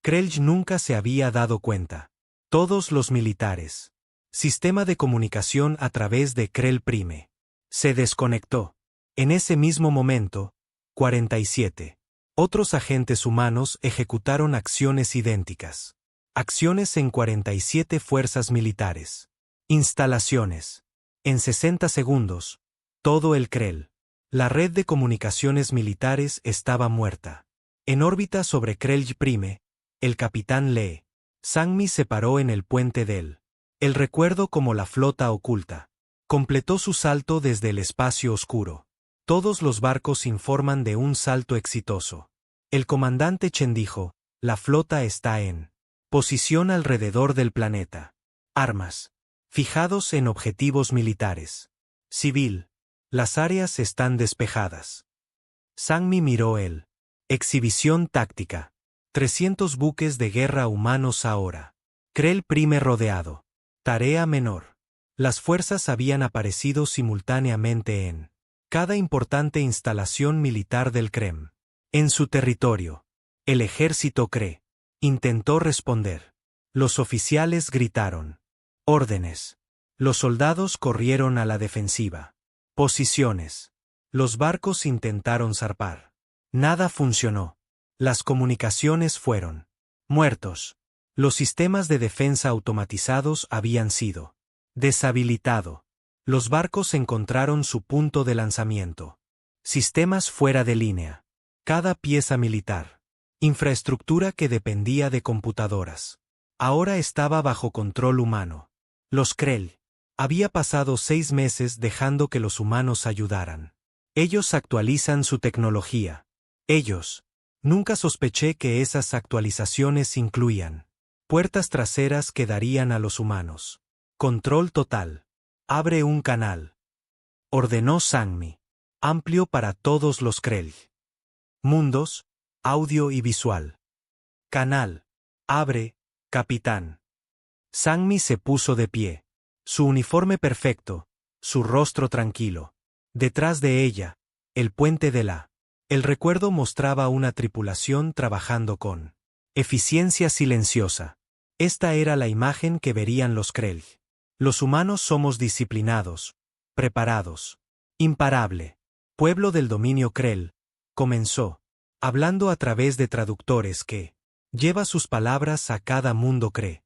Krell nunca se había dado cuenta. Todos los militares. Sistema de comunicación a través de Krell Prime. Se desconectó. En ese mismo momento, 47. Otros agentes humanos ejecutaron acciones idénticas. Acciones en 47 fuerzas militares. Instalaciones. En 60 segundos, todo el Krell. La red de comunicaciones militares estaba muerta. En órbita sobre Krell Prime, el capitán Lee Sang-mi se paró en el puente del el recuerdo como la flota oculta. Completó su salto desde el espacio oscuro. Todos los barcos informan de un salto exitoso. El comandante Chen dijo, la flota está en posición alrededor del planeta. Armas. Fijados en objetivos militares. Civil. Las áreas están despejadas. Sangmi miró él. Exhibición táctica. 300 buques de guerra humanos ahora. Krell prime rodeado. Tarea menor. Las fuerzas habían aparecido simultáneamente en cada importante instalación militar del Krem. En su territorio. El ejército Kree intentó responder. Los oficiales gritaron. Órdenes. Los soldados corrieron a la defensiva. Posiciones. Los barcos intentaron zarpar. Nada funcionó. Las comunicaciones fueron muertos. Los sistemas de defensa automatizados habían sido deshabilitado. Los barcos encontraron su punto de lanzamiento. Sistemas fuera de línea. Cada pieza militar. Infraestructura que dependía de computadoras. Ahora estaba bajo control humano. Los Krell. Había pasado 6 meses dejando que los humanos ayudaran. Ellos actualizan su tecnología. Ellos. Nunca sospeché que esas actualizaciones incluían puertas traseras que darían a los humanos. Control total. Abre un canal. Ordenó Sangmi. Amplio para todos los Krell. Mundos, audio y visual. Canal. Abre, capitán. Sangmi se puso de pie. Su uniforme perfecto, su rostro tranquilo. Detrás de ella, el puente de la. El recuerdo mostraba una tripulación trabajando con eficiencia silenciosa. Esta era la imagen que verían los Krell. Los humanos somos disciplinados, preparados. Imparable. Pueblo del dominio Krell. Comenzó, hablando a través de traductores que lleva sus palabras a cada mundo Kree.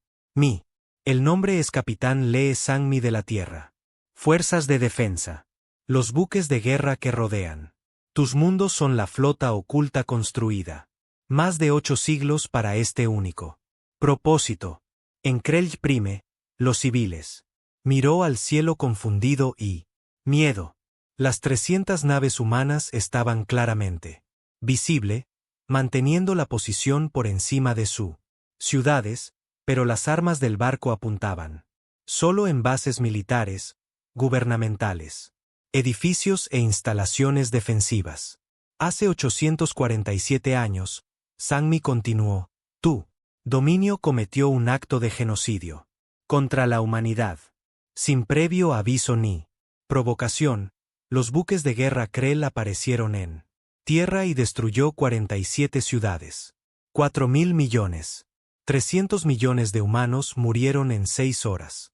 El nombre es Capitán Lee Sangmi de la Tierra. Fuerzas de defensa. Los buques de guerra que rodean. Tus mundos son la flota oculta construida. Más de 8 siglos para este único propósito. En Krell Prime, los civiles. Miró al cielo confundido y miedo. Las 300 naves humanas estaban claramente visible, manteniendo la posición por encima de sus ciudades, pero las armas del barco apuntaban solo en bases militares, gubernamentales, edificios e instalaciones defensivas. Hace 847 años, Sangmi continuó, tu dominio cometió un acto de genocidio contra la humanidad. Sin previo aviso ni provocación, los buques de guerra Krell aparecieron en tierra y destruyó 47 ciudades. 4.000 millones. 300 millones de humanos murieron en 6 horas.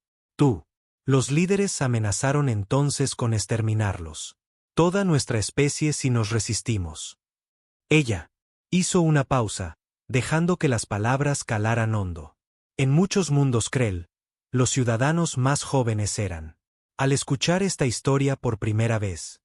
Los líderes amenazaron entonces con exterminarlos. Toda nuestra especie si nos resistimos. Ella hizo una pausa, dejando que las palabras calaran hondo. En muchos mundos Krell, los ciudadanos más jóvenes eran. Al escuchar esta historia por primera vez,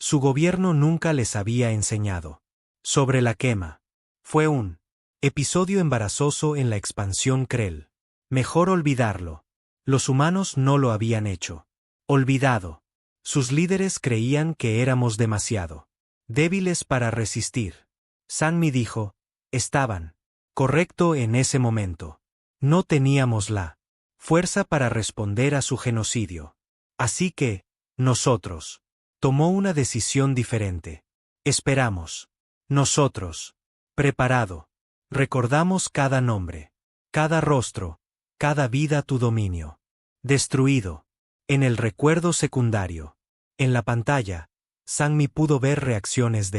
su gobierno nunca les había enseñado sobre la quema. Fue un episodio embarazoso en la expansión Krell. Mejor olvidarlo. Los humanos no lo habían hecho. Olvidado. Sus líderes creían que éramos demasiado débiles para resistir. Sangmi dijo, estaban correcto en ese momento. No teníamos la fuerza para responder a su genocidio. Así que, nosotros, tomó una decisión diferente. Esperamos. Nosotros, preparado. Recordamos cada nombre, cada rostro, cada vida tu dominio. Destruido. En el recuerdo secundario. En la pantalla, Sangmi pudo ver reacciones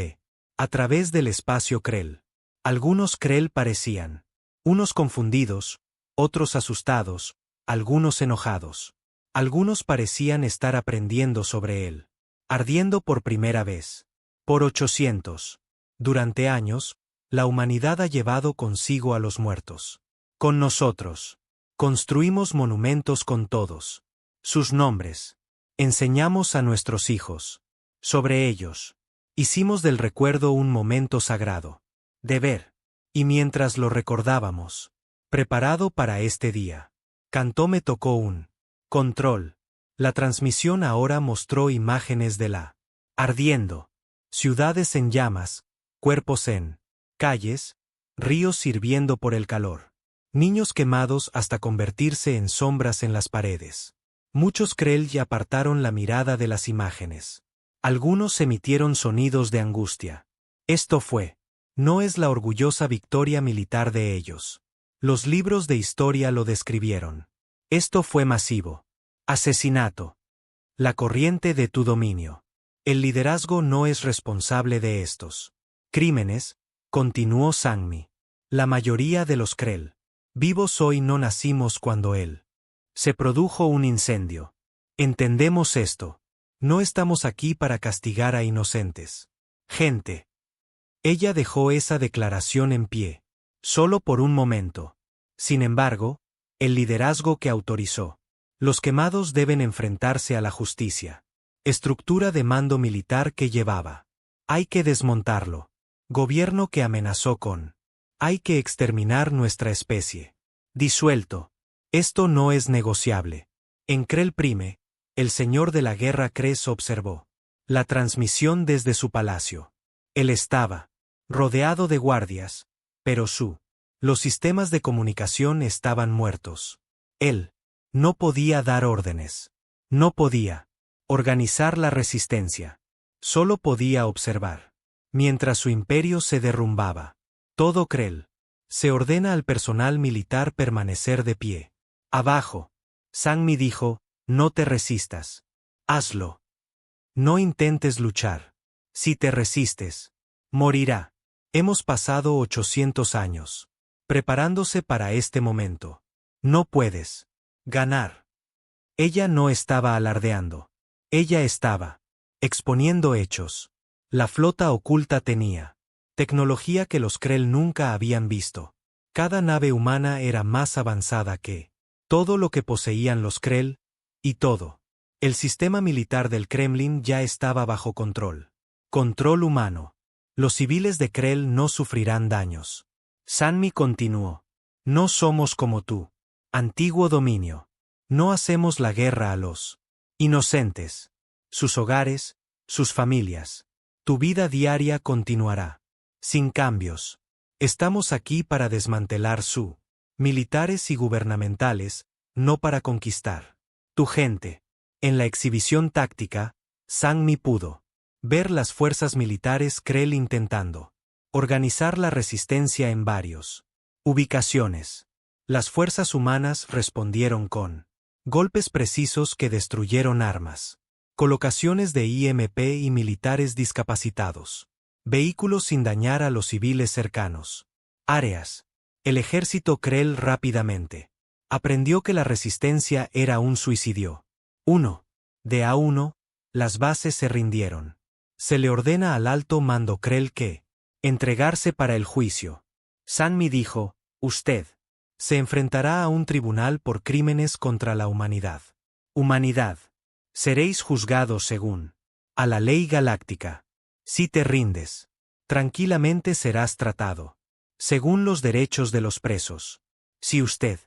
a través del espacio Krell. Algunos Krell parecían unos confundidos, otros asustados, algunos enojados. Algunos parecían estar aprendiendo sobre él. Ardiendo por primera vez. Por 800. Durante años, la humanidad ha llevado consigo a los muertos. Con nosotros. Construimos monumentos con todos sus nombres. Enseñamos a nuestros hijos sobre ellos. Hicimos del recuerdo un momento sagrado. Deber. Y mientras lo recordábamos, preparado para este día, cantó me tocó un control. La transmisión ahora mostró imágenes de la ardiendo. Ciudades en llamas, cuerpos en calles, ríos hirviendo por el calor. Niños quemados hasta convertirse en sombras en las paredes. Muchos Krell ya apartaron la mirada de las imágenes. Algunos emitieron sonidos de angustia. Esto fue. No es la orgullosa victoria militar de ellos. Los libros de historia lo describieron. Esto fue masivo. Asesinato. La corriente de tu dominio. El liderazgo no es responsable de estos crímenes, continuó Sangmi. La mayoría de los Krell vivos hoy no nacimos cuando él se produjo un incendio. Entendemos esto. No estamos aquí para castigar a inocentes. Gente. Ella dejó esa declaración en pie. Solo por un momento. Sin embargo, el liderazgo que autorizó. Los quemados deben enfrentarse a la justicia. Estructura de mando militar que llevaba. Hay que desmontarlo. Gobierno que amenazó con. Hay que exterminar nuestra especie. Disuelto. Esto no es negociable. En Krell Prime, el señor de la guerra Kress observó la transmisión desde su palacio. Él estaba rodeado de guardias, pero los sistemas de comunicación estaban muertos. Él no podía dar órdenes. No podía organizar la resistencia. Solo podía observar. Mientras su imperio se derrumbaba. Todo Krell. Se ordena al personal militar permanecer de pie. Abajo. Sangmi dijo, no te resistas. Hazlo. No intentes luchar. Si te resistes, morirá. Hemos pasado 800 años preparándose para este momento. No puedes ganar. Ella no estaba alardeando. Ella estaba exponiendo hechos. La flota oculta tenía tecnología que los Krell nunca habían visto. Cada nave humana era más avanzada que todo lo que poseían los Krell, y todo. El sistema militar del Kremlin ya estaba bajo control. Control humano. Los civiles de Krell no sufrirán daños. Sangmi continuó. No somos como tú. Antiguo dominio. No hacemos la guerra a los inocentes. Sus hogares, sus familias. Tu vida diaria continuará. Sin cambios. Estamos aquí para desmantelar militares y gubernamentales, no para conquistar tu gente. En la exhibición táctica, Sangmi pudo ver las fuerzas militares Krell intentando organizar la resistencia en varios ubicaciones. Las fuerzas humanas respondieron con golpes precisos que destruyeron armas, colocaciones de IMP y militares discapacitados, vehículos sin dañar a los civiles cercanos, áreas. El ejército Krell rápidamente aprendió que la resistencia era un suicidio. 1. De a 1, las bases se rindieron. Se le ordena al alto mando Krell que entregarse para el juicio. Sangmi dijo, usted se enfrentará a un tribunal por crímenes contra la humanidad. Humanidad. Seréis juzgados según a la ley galáctica. Si te rindes, tranquilamente serás tratado según los derechos de los presos. Si usted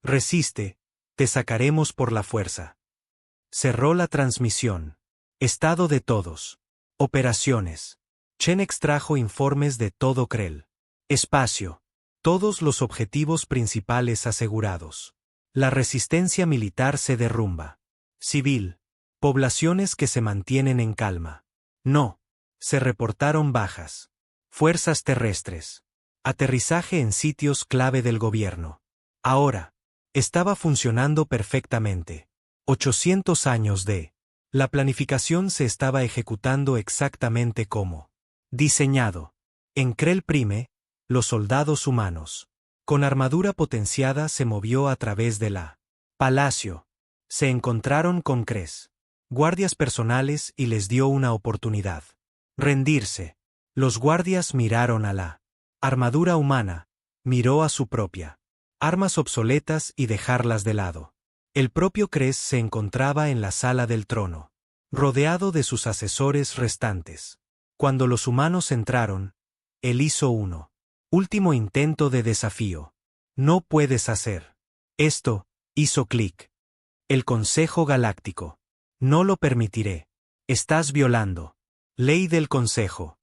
resiste, te sacaremos por la fuerza. Cerró la transmisión. Estado de todos. Operaciones. Chen extrajo informes de todo Krell. Espacio. Todos los objetivos principales asegurados. La resistencia militar se derrumba. Civil. Poblaciones que se mantienen en calma. No. Se reportaron bajas. Fuerzas terrestres. Aterrizaje en sitios clave del gobierno. Ahora. Estaba funcionando perfectamente. 800 años de. La planificación se estaba ejecutando exactamente como diseñado. En Krell Prime, los soldados humanos, con armadura potenciada, se movió a través de la palacio. Se encontraron con Kress, guardias personales, y les dio una oportunidad. Rendirse. Los guardias miraron a la armadura humana, miró a su propia armas obsoletas y dejarlas de lado. El propio Kress se encontraba en la sala del trono, rodeado de sus asesores restantes. Cuando los humanos entraron, él hizo último intento de desafío. No puedes hacer esto, hizo clic. El Consejo Galáctico. No lo permitiré. Estás violando ley del Consejo.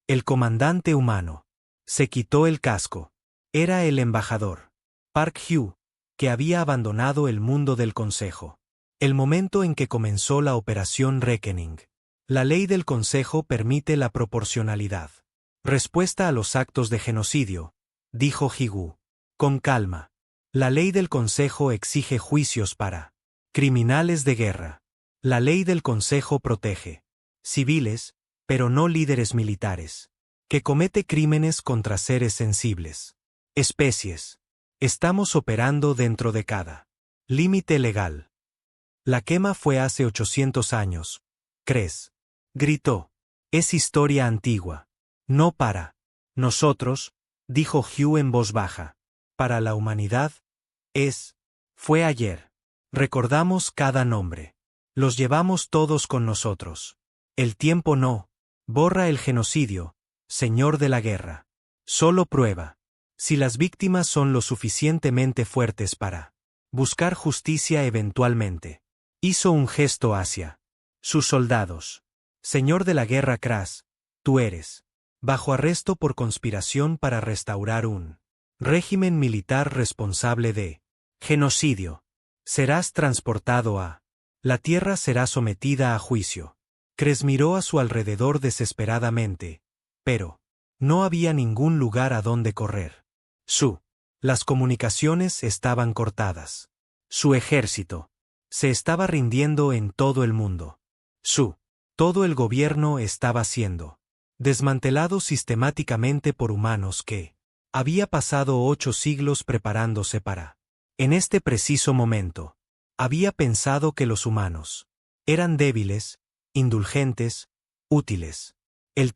El comandante humano se quitó el casco. Era el embajador Park Hugh, que había abandonado el mundo del Consejo. El momento en que comenzó la Operación Reckoning. La ley del Consejo permite la proporcionalidad. Respuesta a los actos de genocidio, dijo Higu. Con calma. La ley del Consejo exige juicios para criminales de guerra. La ley del Consejo protege civiles, pero no líderes militares, que comete crímenes contra seres sensibles. Especies. Estamos operando dentro de cada límite legal. La quema fue hace 800 años. ¿Crees? Gritó. Es historia antigua. No para nosotros, dijo Hugh en voz baja. Para la humanidad, fue ayer. Recordamos cada nombre. Los llevamos todos con nosotros. El tiempo no borra el genocidio, señor de la guerra. Solo prueba si las víctimas son lo suficientemente fuertes para buscar justicia eventualmente. Hizo un gesto hacia sus soldados. Señor de la guerra Cras, tú eres bajo arresto por conspiración para restaurar un régimen militar responsable de genocidio. Serás transportado a la tierra, será sometida a juicio. Cres miró a su alrededor desesperadamente, pero no había ningún lugar a donde correr. Las comunicaciones estaban cortadas. Su ejército se estaba rindiendo en todo el mundo. Todo el gobierno estaba siendo desmantelado sistemáticamente por humanos que había pasado 8 siglos preparándose para. En este preciso momento, había pensado que los humanos eran débiles, indulgentes, útiles. Él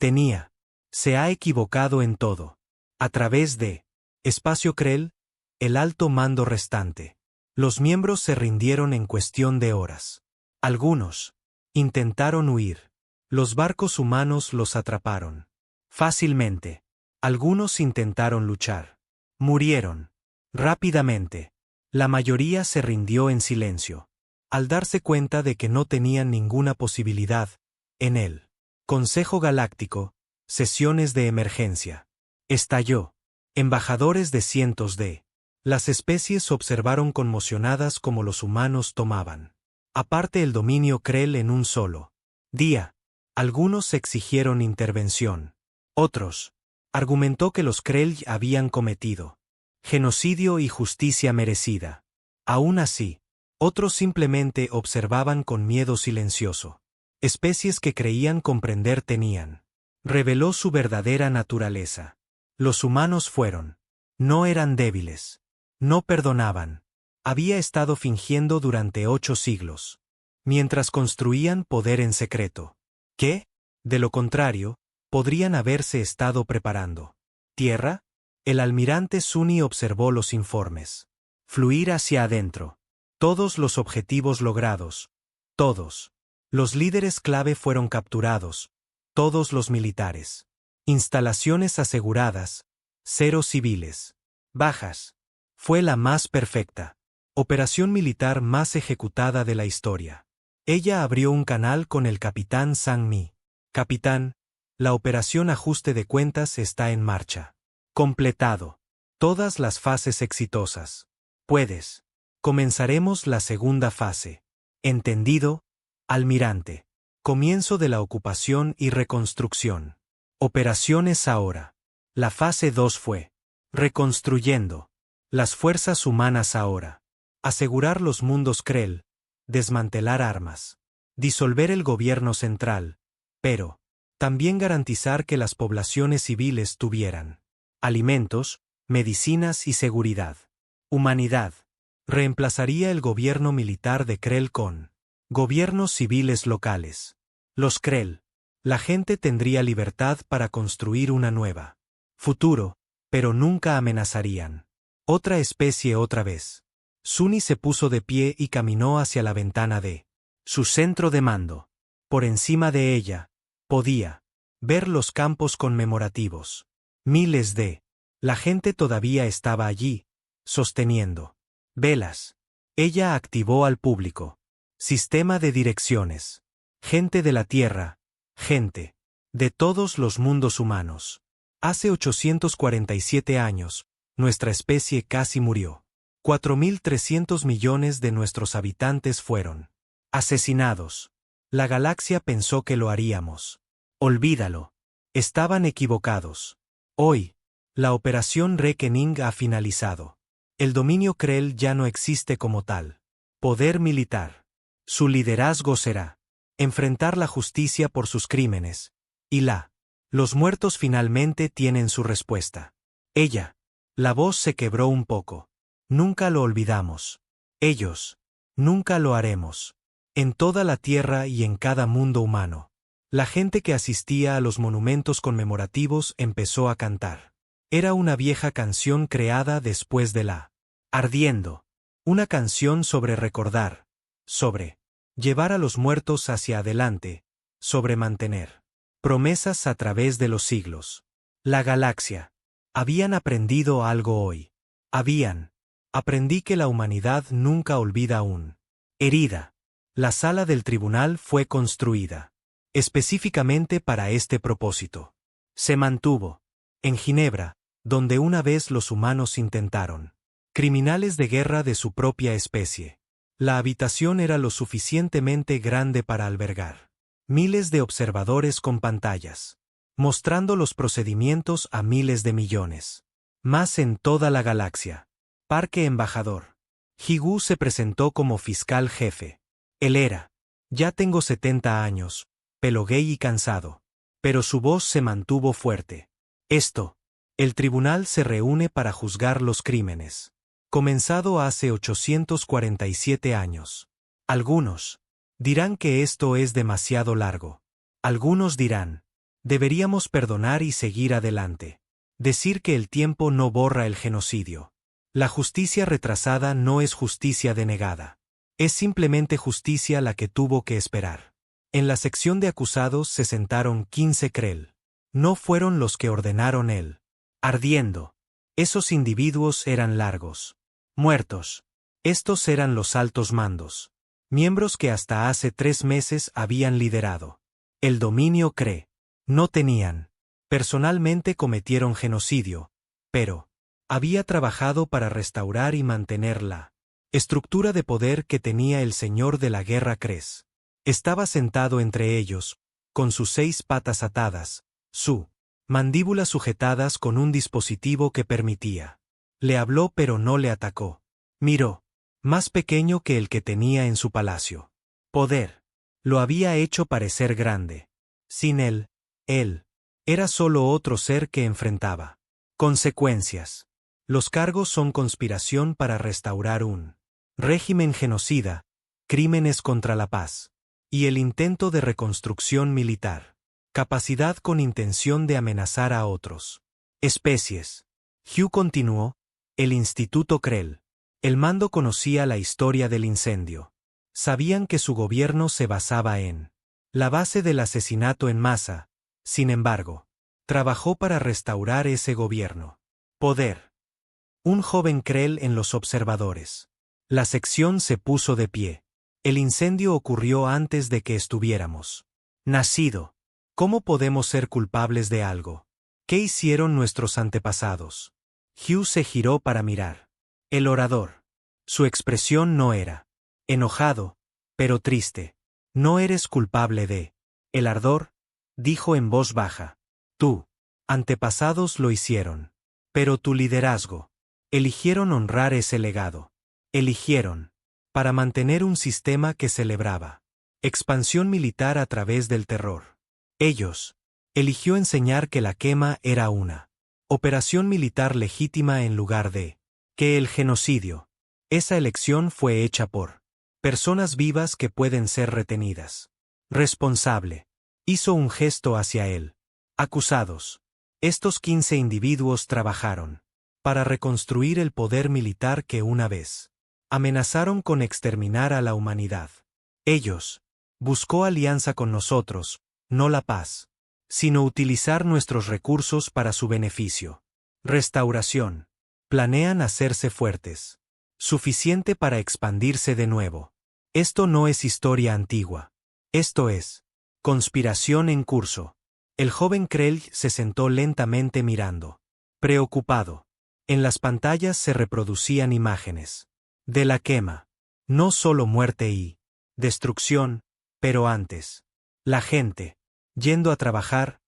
se ha equivocado en todo. A través de Espacio Krell, el alto mando restante. Los miembros se rindieron en cuestión de horas. Algunos intentaron huir. Los barcos humanos los atraparon fácilmente. Algunos intentaron luchar. Murieron rápidamente. La mayoría se rindió en silencio, al darse cuenta de que no tenían ninguna posibilidad. En el Consejo Galáctico, sesiones de emergencia. Estalló. Embajadores de cientos de las especies observaron conmocionadas cómo los humanos tomaban aparte el dominio Krell en un solo día. Algunos exigieron intervención. Otros argumentó que los Krell habían cometido genocidio y justicia merecida. Aún así, otros simplemente observaban con miedo silencioso. Especies que creían comprender reveló su verdadera naturaleza. Los humanos no eran débiles. No perdonaban. Había estado fingiendo durante 8 siglos. Mientras construían poder en secreto. ¿Qué? De lo contrario, podrían haberse estado preparando. ¿Tierra? El almirante Suni observó los informes. Fluir hacia adentro. Todos los objetivos logrados. Todos. Los líderes clave fueron capturados. Todos los militares. Instalaciones aseguradas. 0 civiles. Bajas. Fue la más perfecta operación militar más ejecutada de la historia. Ella abrió un canal con el capitán Sang Mi. Capitán, la operación ajuste de cuentas está en marcha. Completado. Todas las fases exitosas. Puedes. Comenzaremos la segunda fase. ¿Entendido, almirante? Comienzo de la ocupación y reconstrucción. Operaciones ahora. La fase 2 fue reconstruyendo las fuerzas humanas ahora. Asegurar los mundos Krell. Desmantelar armas. Disolver el gobierno central. Pero también garantizar que las poblaciones civiles tuvieran alimentos, medicinas y seguridad. Humanidad. Reemplazaría el gobierno militar de Krell con gobiernos civiles locales. Los Krell. La gente tendría libertad para construir una nueva futuro, pero nunca amenazarían otra especie otra vez. Suni se puso de pie y caminó hacia la ventana de su centro de mando. Por encima de ella, podía ver los campos conmemorativos. Miles de la gente todavía estaba allí, sosteniendo velas. Ella activó al público. Sistema de direcciones. Gente de la Tierra. Gente de todos los mundos humanos. Hace 847 años, nuestra especie casi murió. 4.300 millones de nuestros habitantes fueron asesinados. La galaxia pensó que lo haríamos. Olvídalo. Estaban equivocados. Hoy, la operación Reckoning ha finalizado. El dominio Krell ya no existe como tal. Poder militar. Su liderazgo será enfrentar la justicia por sus crímenes. Y los muertos finalmente tienen su respuesta. Ella. La voz se quebró un poco. Nunca lo olvidamos. Ellos. Nunca lo haremos. En toda la Tierra y en cada mundo humano. La gente que asistía a los monumentos conmemorativos empezó a cantar. Era una vieja canción creada después de la Ardiendo. Una canción sobre recordar. Sobre llevar a los muertos hacia adelante. Sobre mantener promesas a través de los siglos. La galaxia. Habían aprendido algo hoy. Aprendí que la humanidad nunca olvida aún. Herida. La sala del tribunal fue construida específicamente para este propósito. Se mantuvo en Ginebra, donde una vez los humanos intentaron criminales de guerra de su propia especie. La habitación era lo suficientemente grande para albergar miles de observadores con pantallas, mostrando los procedimientos a miles de millones. Más en toda la galaxia. Parque Embajador. Higu se presentó como fiscal jefe. Él era. Ya tengo 70 años, pelo gay y cansado. Pero su voz se mantuvo fuerte. El tribunal se reúne para juzgar los crímenes. Comenzado hace 847 años. Algunos dirán que esto es demasiado largo. Algunos dirán, deberíamos perdonar y seguir adelante. Decir que el tiempo no borra el genocidio. La justicia retrasada no es justicia denegada. Es simplemente justicia la que tuvo que esperar. En la sección de acusados se sentaron 15 Krell. No fueron los que ordenaron el ardiendo. Esos individuos eran largos. Muertos. Estos eran los altos mandos. Miembros que hasta hace 3 meses habían liderado el dominio Kree. No tenían. Personalmente cometieron genocidio, pero había trabajado para restaurar y mantener la estructura de poder que tenía el señor de la guerra Kres. Estaba sentado entre ellos, con sus 6 patas atadas, su mandíbulas sujetadas con un dispositivo que permitía. Le habló pero no le atacó. Miró. Más pequeño que el que tenía en su palacio. Poder. Lo había hecho parecer grande. Sin él era solo otro ser que enfrentaba consecuencias. Los cargos son conspiración para restaurar un régimen genocida, crímenes contra la paz, y el intento de reconstrucción militar. Capacidad con intención de amenazar a otros especies. Hugh continuó, el Instituto Krell. El mando conocía la historia del incendio. Sabían que su gobierno se basaba en la base del asesinato en masa. Sin embargo, trabajó para restaurar ese gobierno. Poder. Un joven Krell en los observadores. La sección se puso de pie. El incendio ocurrió antes de que estuviéramos nacido. ¿Cómo podemos ser culpables de algo? ¿Qué hicieron nuestros antepasados? Hugh se giró para mirar. El orador. Su expresión no era enojado, pero triste. No eres culpable de el ardor, dijo en voz baja. Tú, antepasados lo hicieron. Pero tu liderazgo. Eligieron honrar ese legado. Eligieron para mantener un sistema que celebraba expansión militar a través del terror. Ellos eligió enseñar que la quema era una operación militar legítima en lugar de que el genocidio. Esa elección fue hecha por personas vivas que pueden ser retenidas. Responsable. Hizo un gesto hacia él. Acusados. Estos 15 individuos trabajaron para reconstruir el poder militar que una vez amenazaron con exterminar a la humanidad. Ellos buscó alianza con nosotros, no la paz, sino utilizar nuestros recursos para su beneficio. Restauración. Planean hacerse fuertes. Suficiente para expandirse de nuevo. Esto no es historia antigua. Esto es conspiración en curso. El joven Krell se sentó lentamente mirando. Preocupado. En las pantallas se reproducían imágenes de la quema. No solo muerte y destrucción, Pero antes. La gente. Yendo a trabajar,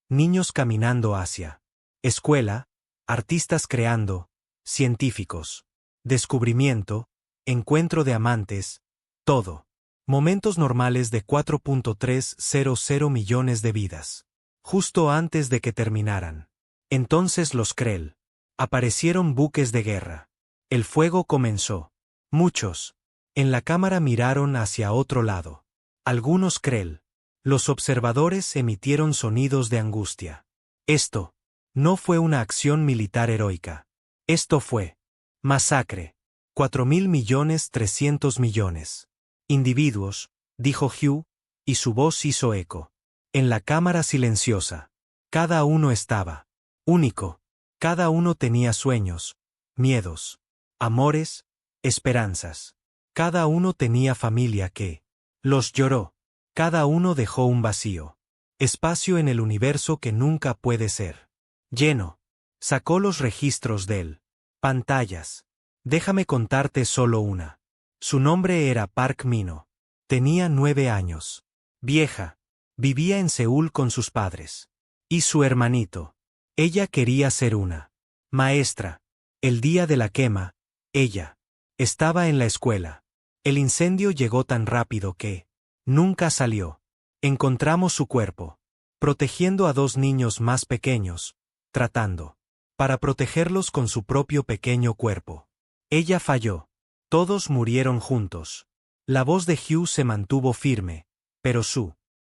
niños caminando hacia escuela, artistas creando, científicos. Descubrimiento, encuentro de amantes, todo. Momentos normales de 4.300 millones de vidas. Justo antes de que terminaran. Entonces los Krell. Aparecieron buques de guerra. El fuego comenzó. Muchos. En la cámara miraron hacia otro lado. Algunos Krell. Los observadores emitieron sonidos de angustia. Esto no fue una acción militar heroica. Esto fue masacre. 4.300.000 millones. Individuos, dijo Hugh, y su voz hizo eco. En la cámara silenciosa. Cada uno estaba único. Cada uno tenía sueños, miedos, amores, esperanzas. Cada uno tenía familia que los lloró. Cada uno dejó un vacío. Espacio en el universo que nunca puede ser lleno. Sacó los registros del pantallas. Déjame contarte solo una. Su nombre era Park Mino. Tenía 9 años. Vieja. Vivía en Seúl con sus padres. Y su hermanito. Ella quería ser una maestra. El día de la quema, ella estaba en la escuela. El incendio llegó tan rápido que nunca salió. Encontramos su cuerpo, protegiendo a 2 niños más pequeños, tratando para protegerlos con su propio pequeño cuerpo. Ella falló. Todos murieron juntos. La voz de Hugh se mantuvo firme, pero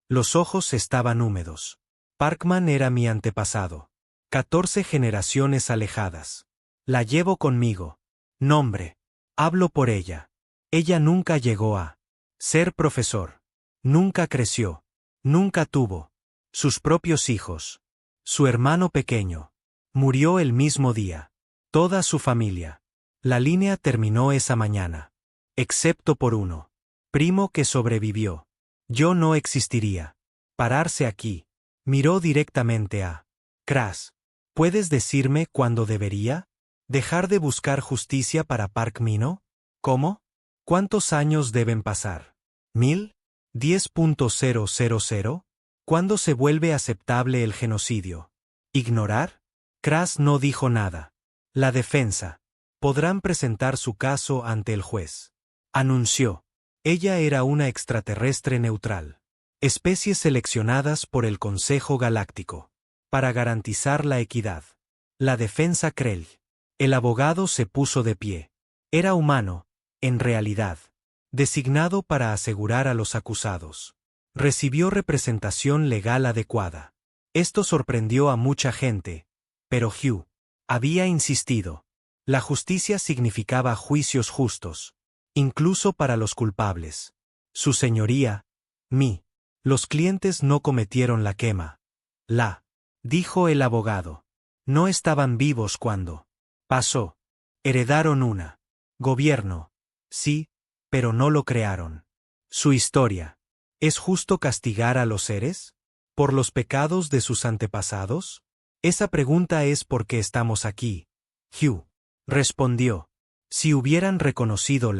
los ojos estaban húmedos. Parkman era mi antepasado. 14 generaciones alejadas. La llevo conmigo. Nombre. Hablo por ella. Ella nunca llegó a ser profesor. Nunca creció. Nunca tuvo sus propios hijos. Su hermano pequeño murió el mismo día. Toda su familia. La línea terminó esa mañana. Excepto por uno. Primo que sobrevivió. Yo no existiría. Pararse aquí. Miró directamente a Crash. ¿Puedes decirme cuándo debería dejar de buscar justicia para Park Mino? ¿Cómo? ¿Cuántos años deben pasar? ¿1000? ¿10.000? ¿Cuándo se vuelve aceptable el genocidio? ¿Ignorar? Crash no dijo nada. La defensa. Podrán presentar su caso ante el juez. Anunció. Ella era una extraterrestre neutral. Especies seleccionadas por el Consejo Galáctico. Para garantizar la equidad. La defensa Krell. El abogado se puso de pie. Era humano, en realidad. Designado para asegurar a los acusados. Recibió representación legal adecuada. Esto sorprendió a mucha gente, pero Hugh había insistido. La justicia significaba juicios justos, incluso para los culpables. Su señoría, los clientes no cometieron la quema. Dijo el abogado. No estaban vivos cuando pasó. Heredaron una gobierno. Sí, pero no lo crearon. Su historia. ¿Es justo castigar a los seres por los pecados de sus antepasados? Esa pregunta es por qué estamos aquí. Hugh respondió. Si hubieran reconocido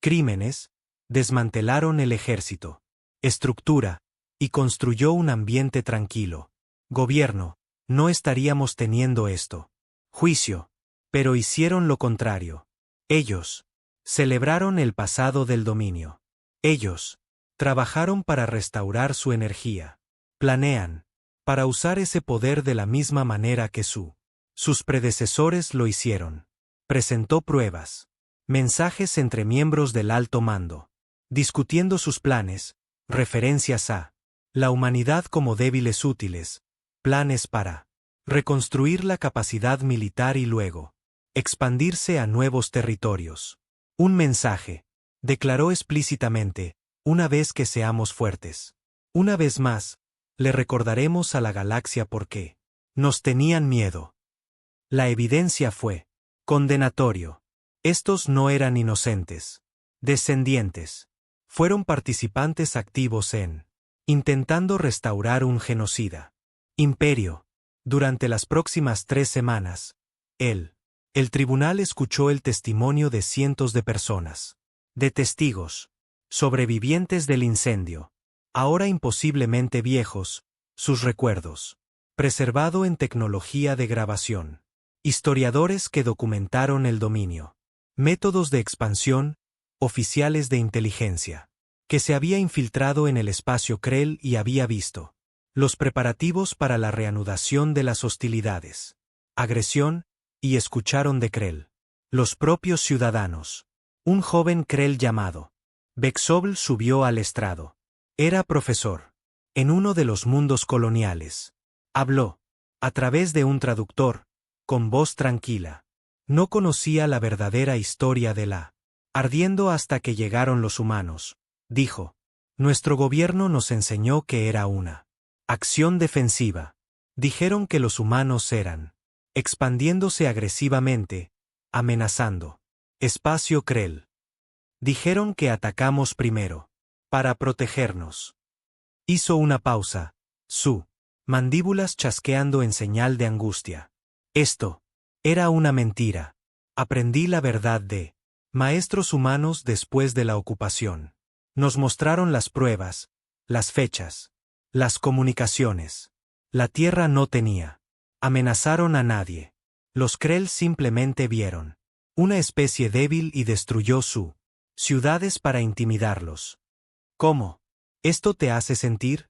crímenes, desmantelaron el ejército, estructura, y construyó un ambiente tranquilo. Gobierno, no estaríamos teniendo esto. Juicio. Pero hicieron lo contrario. Ellos celebraron el pasado del dominio. Ellos trabajaron para restaurar su energía. Planean para usar ese poder de la misma manera que sus predecesores lo hicieron. Presentó pruebas. Mensajes entre miembros del alto mando. Discutiendo sus planes, referencias a la humanidad como débiles útiles, planes para reconstruir la capacidad militar y luego expandirse a nuevos territorios. Un mensaje. Declaró explícitamente, una vez que seamos fuertes. Una vez más, le recordaremos a la galaxia por qué nos tenían miedo. La evidencia fue condenatorio. Estos no eran inocentes. Descendientes. Fueron participantes activos en intentando restaurar un genocida. Imperio. Durante las próximas 3 semanas, el tribunal escuchó el testimonio de cientos de personas, de testigos, sobrevivientes del incendio, ahora imposiblemente viejos, sus recuerdos. Preservado en tecnología de grabación. Historiadores que documentaron el dominio. Métodos de expansión, oficiales de inteligencia. Que se había infiltrado en el espacio Krell y había visto los preparativos para la reanudación de las hostilidades. Agresión, y escucharon de Krell. Los propios ciudadanos. Un joven Krell llamado Vexobl subió al estrado. Era profesor. En uno de los mundos coloniales. Habló, a través de un traductor, con voz tranquila. No conocía la verdadera historia de la ardiendo hasta que llegaron los humanos. Dijo, nuestro gobierno nos enseñó que era una acción defensiva. Dijeron que los humanos eran expandiéndose agresivamente, amenazando. Espacio Krell. Dijeron que atacamos primero, para protegernos. Hizo una pausa, su mandíbulas chasqueando en señal de angustia. Esto era una mentira. Aprendí la verdad de maestros humanos después de la ocupación. Nos mostraron las pruebas, las fechas, las comunicaciones. La Tierra no tenía. Amenazaron a nadie. Los Krell simplemente vieron una especie débil y destruyó su ciudades para intimidarlos. ¿Cómo? ¿Esto te hace sentir?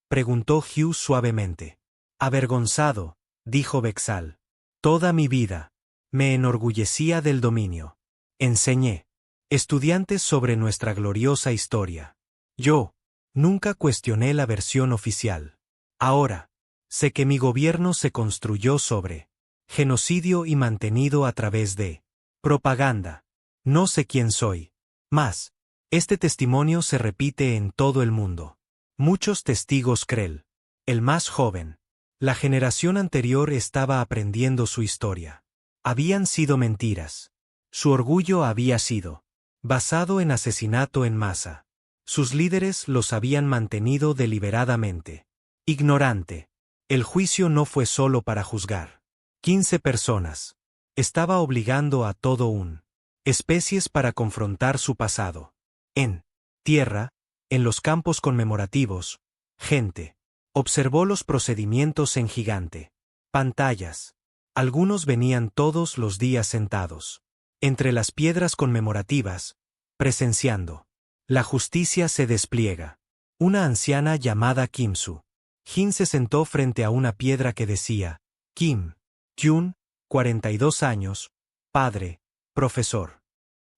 Preguntó Hugh suavemente. Avergonzado, dijo Vexal. Toda mi vida. Me enorgullecía del dominio. Enseñé. Estudiantes sobre nuestra gloriosa historia. Yo nunca cuestioné la versión oficial. Ahora, sé que mi gobierno se construyó sobre genocidio y mantenido a través de propaganda. No sé quién soy. Mas, este testimonio se repite en todo el mundo. Muchos testigos Krell. El más joven. La generación anterior estaba aprendiendo su historia. Habían sido mentiras. Su orgullo había sido basado en asesinato en masa. Sus líderes los habían mantenido deliberadamente. Ignorante. El juicio no fue solo para juzgar 15 personas. Estaba obligando a todo un especies para confrontar su pasado. En tierra, en los campos conmemorativos, gente observó los procedimientos en gigante pantallas. Algunos venían todos los días sentados entre las piedras conmemorativas, presenciando. La justicia se despliega. Una anciana llamada Kim-su Jin se sentó frente a una piedra que decía, Kim Kyun, 42 años, padre, profesor.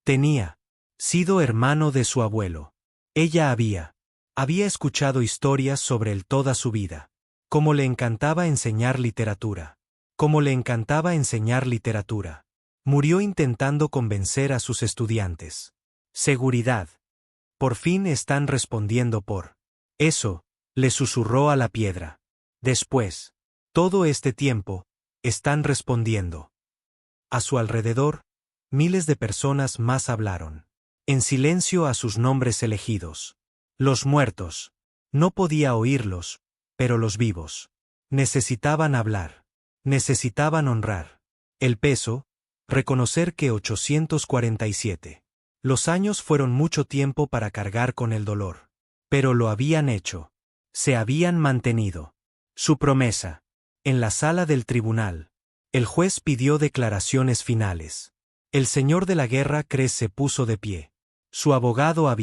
Tenía sido hermano de su abuelo. Ella había escuchado historias sobre él toda su vida. Cómo le encantaba enseñar literatura. Cómo le encantaba enseñar literatura. Murió intentando convencer a sus estudiantes. Seguridad. Por fin están respondiendo por eso, le susurró a la piedra. Después, todo este tiempo, están respondiendo. A su alrededor, miles de personas más hablaron. En silencio a sus nombres elegidos. Los muertos. No podía oírlos, pero los vivos. Necesitaban hablar. Necesitaban honrar. El peso, reconocer que 847. Los años fueron mucho tiempo para cargar con el dolor. Pero lo habían hecho. Se habían mantenido. Su promesa. En la sala del tribunal, el juez pidió declaraciones finales. El señor de la guerra Krell se puso de pie. Su abogado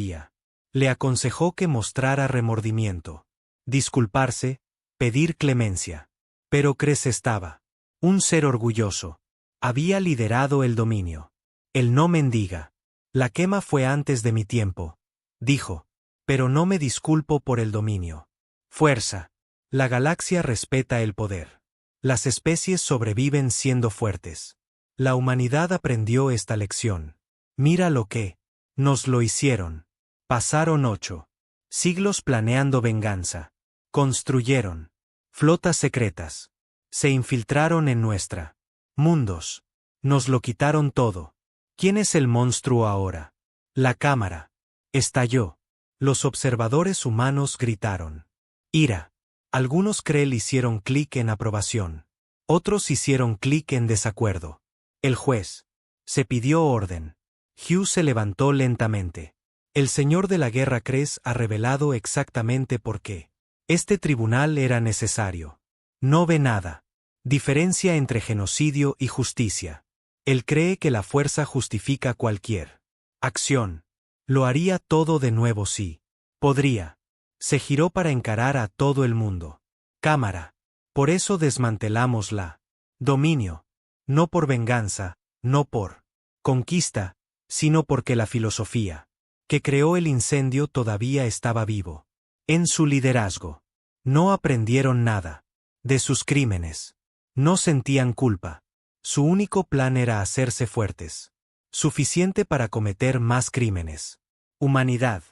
le aconsejó que mostrara remordimiento, disculparse, pedir clemencia. Pero Krell estaba. Un ser orgulloso. Había liderado el dominio. El no mendiga. La quema fue antes de mi tiempo, dijo. Pero no me disculpo por el dominio. Fuerza. La galaxia respeta el poder. Las especies sobreviven siendo fuertes. La humanidad aprendió esta lección. Mira lo que nos lo hicieron. Pasaron 8 siglos planeando venganza. Construyeron flotas secretas. Se infiltraron en nuestra mundos. Nos lo quitaron todo. ¿Quién es el monstruo ahora? La cámara. Estalló. Los observadores humanos gritaron. Ira. Algunos Krell hicieron clic en aprobación. Otros hicieron clic en desacuerdo. El juez. Se pidió orden. Hugh se levantó lentamente. El señor de la guerra Cres ha revelado exactamente por qué. Este tribunal era necesario. No ve nada. Diferencia entre genocidio y justicia. Él cree que la fuerza justifica cualquier acción. Lo haría todo de nuevo si podría. Se giró para encarar a todo el mundo. Cámara. Por eso desmantelamos la dominio. No por venganza, no por conquista, sino porque la filosofía que creó el incendio todavía estaba vivo. En su liderazgo. No aprendieron nada de sus crímenes. No sentían culpa. Su único plan era hacerse fuertes. Suficiente para cometer más crímenes. Humanidad.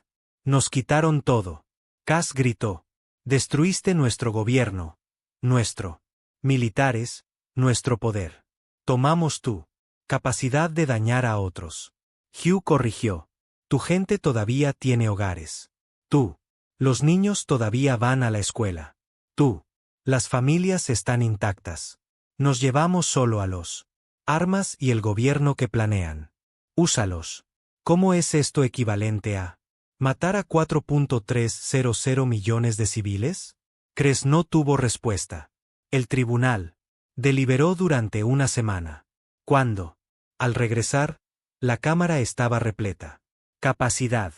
Nos quitaron todo. Cass gritó. Destruiste nuestro gobierno. Nuestro. Militares. Nuestro poder. Tomamos tu capacidad de dañar a otros. Hugh corrigió. Tu gente todavía tiene hogares. Tú. Los niños todavía van a la escuela. Tú. Las familias están intactas. Nos llevamos solo a los armas y el gobierno que planean. Úsalos. ¿Cómo es esto equivalente a matar a 4.300 millones de civiles? Cres no tuvo respuesta. El tribunal deliberó durante una semana. Cuando, al regresar, la cámara estaba repleta. Capacidad.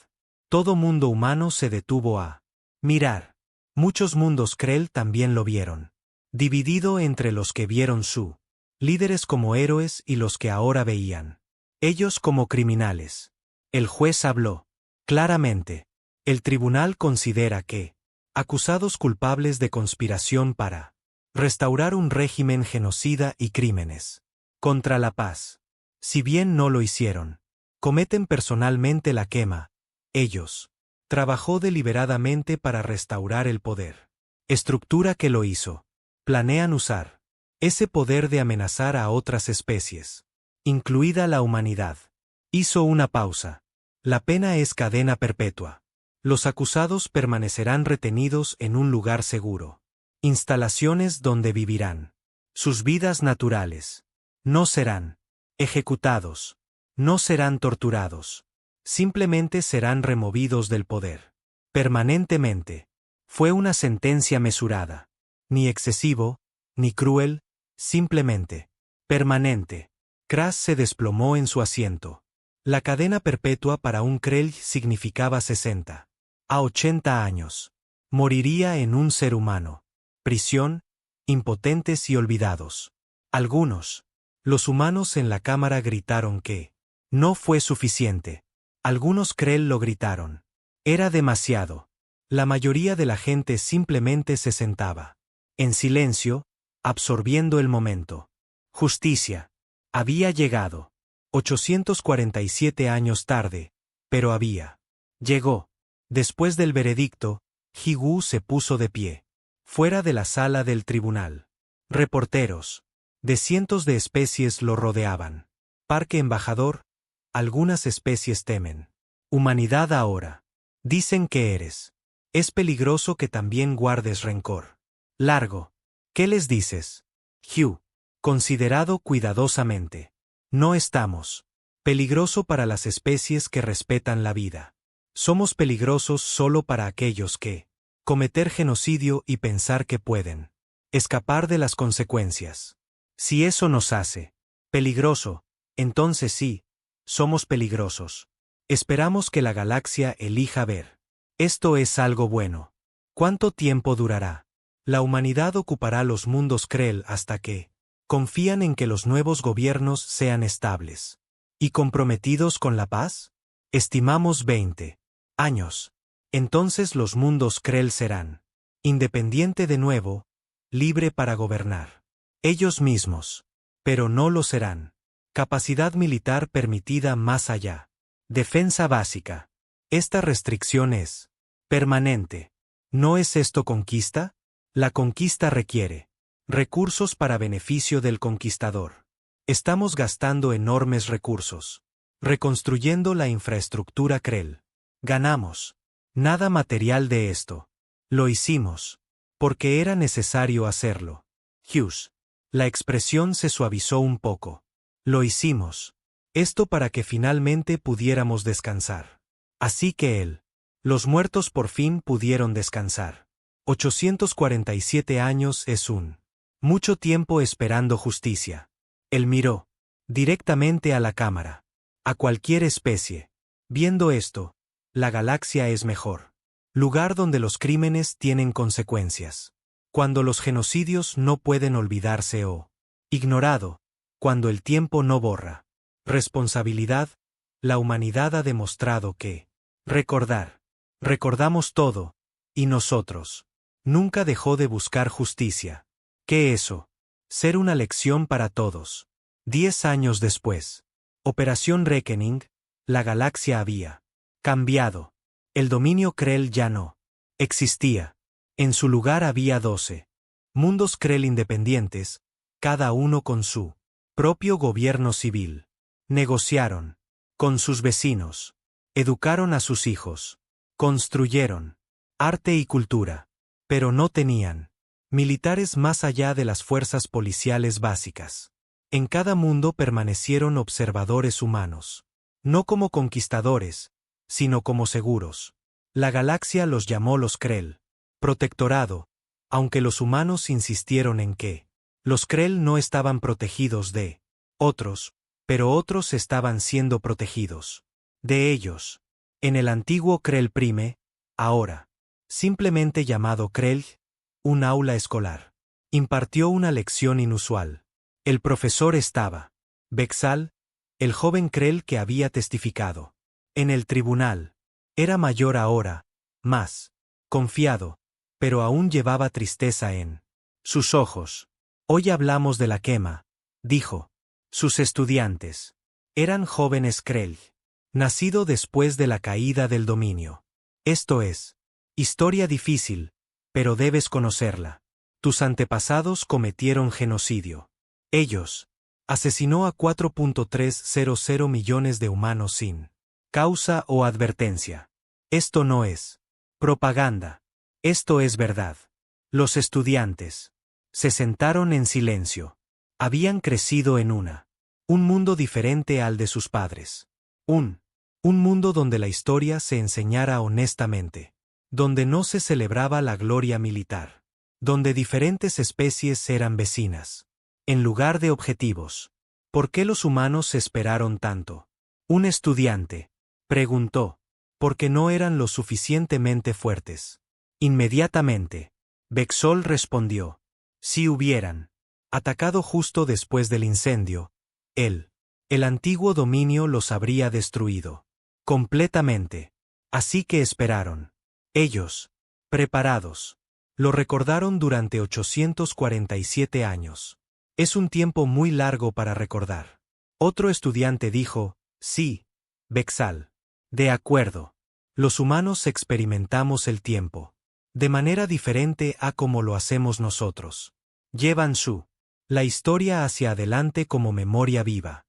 Todo mundo humano se detuvo a mirar. Muchos mundos Krell también lo vieron. Dividido entre los que vieron su líderes como héroes y los que ahora veían ellos como criminales. El juez habló. Claramente. El tribunal considera que acusados culpables de conspiración para restaurar un régimen genocida y crímenes contra la paz. Si bien no lo hicieron, cometen personalmente la quema. Ellos. Trabajó deliberadamente para restaurar el poder. Estructura que lo hizo. Planean usar ese poder de amenazar a otras especies, incluida la humanidad. Hizo una pausa. La pena es cadena perpetua. Los acusados permanecerán retenidos en un lugar seguro. Instalaciones donde vivirán sus vidas naturales. No serán ejecutados. No serán torturados. Simplemente serán removidos del poder. Permanentemente. Fue una sentencia mesurada. Ni excesivo, ni cruel, simplemente permanente. Crass se desplomó en su asiento. La cadena perpetua para un Krell significaba 60 a 80 años. Moriría en un ser humano. Prisión, impotentes y olvidados. Algunos. Los humanos en la cámara gritaron que no fue suficiente. Algunos Krell lo gritaron. Era demasiado. La mayoría de la gente simplemente se sentaba. En silencio, absorbiendo el momento. Justicia. Había llegado. 847 años tarde, pero había. Llegó. Después del veredicto, Higú se puso de pie. Fuera de la sala del tribunal. Reporteros. De cientos de especies lo rodeaban. Parque Embajador. Algunas especies temen. Humanidad ahora. Dicen que eres. Es peligroso que también guardes rencor. Largo. ¿Qué les dices? Hugh. Considerado cuidadosamente. No estamos. Peligroso para las especies que respetan la vida. Somos peligrosos solo para aquellos que cometer genocidio y pensar que pueden escapar de las consecuencias. Si eso nos hace peligroso, entonces sí, somos peligrosos. Esperamos que la galaxia elija ver. Esto es algo bueno. ¿Cuánto tiempo durará? La humanidad ocupará los mundos Krell hasta que confían en que los nuevos gobiernos sean estables y comprometidos con la paz. Estimamos 20 años. Entonces los mundos Krell serán independiente de nuevo, libre para gobernar ellos mismos. Pero no lo serán. Capacidad militar permitida más allá. Defensa básica. Esta restricción es permanente. ¿No es esto conquista? La conquista requiere recursos para beneficio del conquistador. Estamos gastando enormes recursos. Reconstruyendo la infraestructura Krell. Ganamos. Nada material de esto. Lo hicimos. Porque era necesario hacerlo. Hughes. La expresión se suavizó un poco. Lo hicimos. Esto para que finalmente pudiéramos descansar. Así que los muertos por fin pudieron descansar. 847 años es mucho tiempo esperando justicia. Él miró directamente a la cámara. A cualquier especie. Viendo esto, la galaxia es mejor. Lugar donde los crímenes tienen consecuencias. Cuando los genocidios no pueden olvidarse o ignorado. Cuando el tiempo no borra. Responsabilidad. La humanidad ha demostrado que recordamos todo, y nosotros. Nunca dejó de buscar justicia. ¿Qué eso? Ser una lección para todos. 10 años después. Operación Reckoning, la galaxia había cambiado. El dominio Krell ya no existía. En su lugar había 12 mundos Krell independientes, cada uno con su propio gobierno civil. Negociaron con sus vecinos. Educaron a sus hijos. Construyeron arte y cultura. Pero no tenían militares más allá de las fuerzas policiales básicas. En cada mundo permanecieron observadores humanos. No como conquistadores, sino como seguros. La galaxia los llamó los Krell. Protectorado, aunque los humanos insistieron en que los Krell no estaban protegidos de otros, pero otros estaban siendo protegidos de ellos. En el antiguo Krell Prime, ahora simplemente llamado Krell, un aula escolar. Impartió una lección inusual. El profesor estaba Vexal, el joven Krell que había testificado en el tribunal. Era mayor ahora, más confiado, pero aún llevaba tristeza en sus ojos. Hoy hablamos de la quema, dijo. Sus estudiantes eran jóvenes Krell, nacido después de la caída del dominio. Esto es historia difícil, pero debes conocerla. Tus antepasados cometieron genocidio. Ellos asesinó a 4.300 millones de humanos sin causa o advertencia. Esto no es propaganda. Esto es verdad. Los estudiantes se sentaron en silencio. Habían crecido en un mundo diferente al de sus padres. Un mundo donde la historia se enseñara honestamente. Donde no se celebraba la gloria militar. Donde diferentes especies eran vecinas. En lugar de objetivos. ¿Por qué los humanos esperaron tanto? Un estudiante preguntó. Porque no eran lo suficientemente fuertes. Inmediatamente, Vexol respondió. Si hubieran atacado justo después del incendio, el antiguo dominio los habría destruido. Completamente. Así que esperaron. Ellos, preparados, lo recordaron durante 847 años. Es un tiempo muy largo para recordar. Otro estudiante dijo, sí, Vexal. De acuerdo. Los humanos experimentamos el tiempo. De manera diferente a como lo hacemos nosotros. Llevan la historia hacia adelante como memoria viva.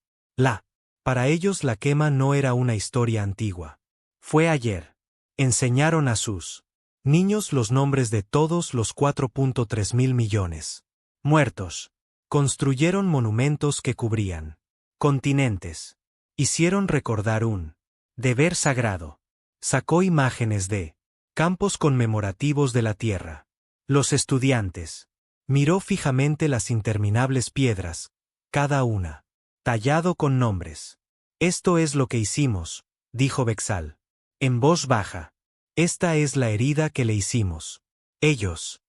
Para ellos la quema no era una historia antigua. Fue ayer. Enseñaron a sus niños los nombres de todos los 4.3 mil millones muertos. Construyeron monumentos que cubrían continentes. Hicieron recordar un deber sagrado. Sacó imágenes de campos conmemorativos de la tierra. Los estudiantes miró fijamente las interminables piedras, cada una tallado con nombres. Esto es lo que hicimos, dijo Vexal. En voz baja. Esta es la herida que le hicimos. Ellos.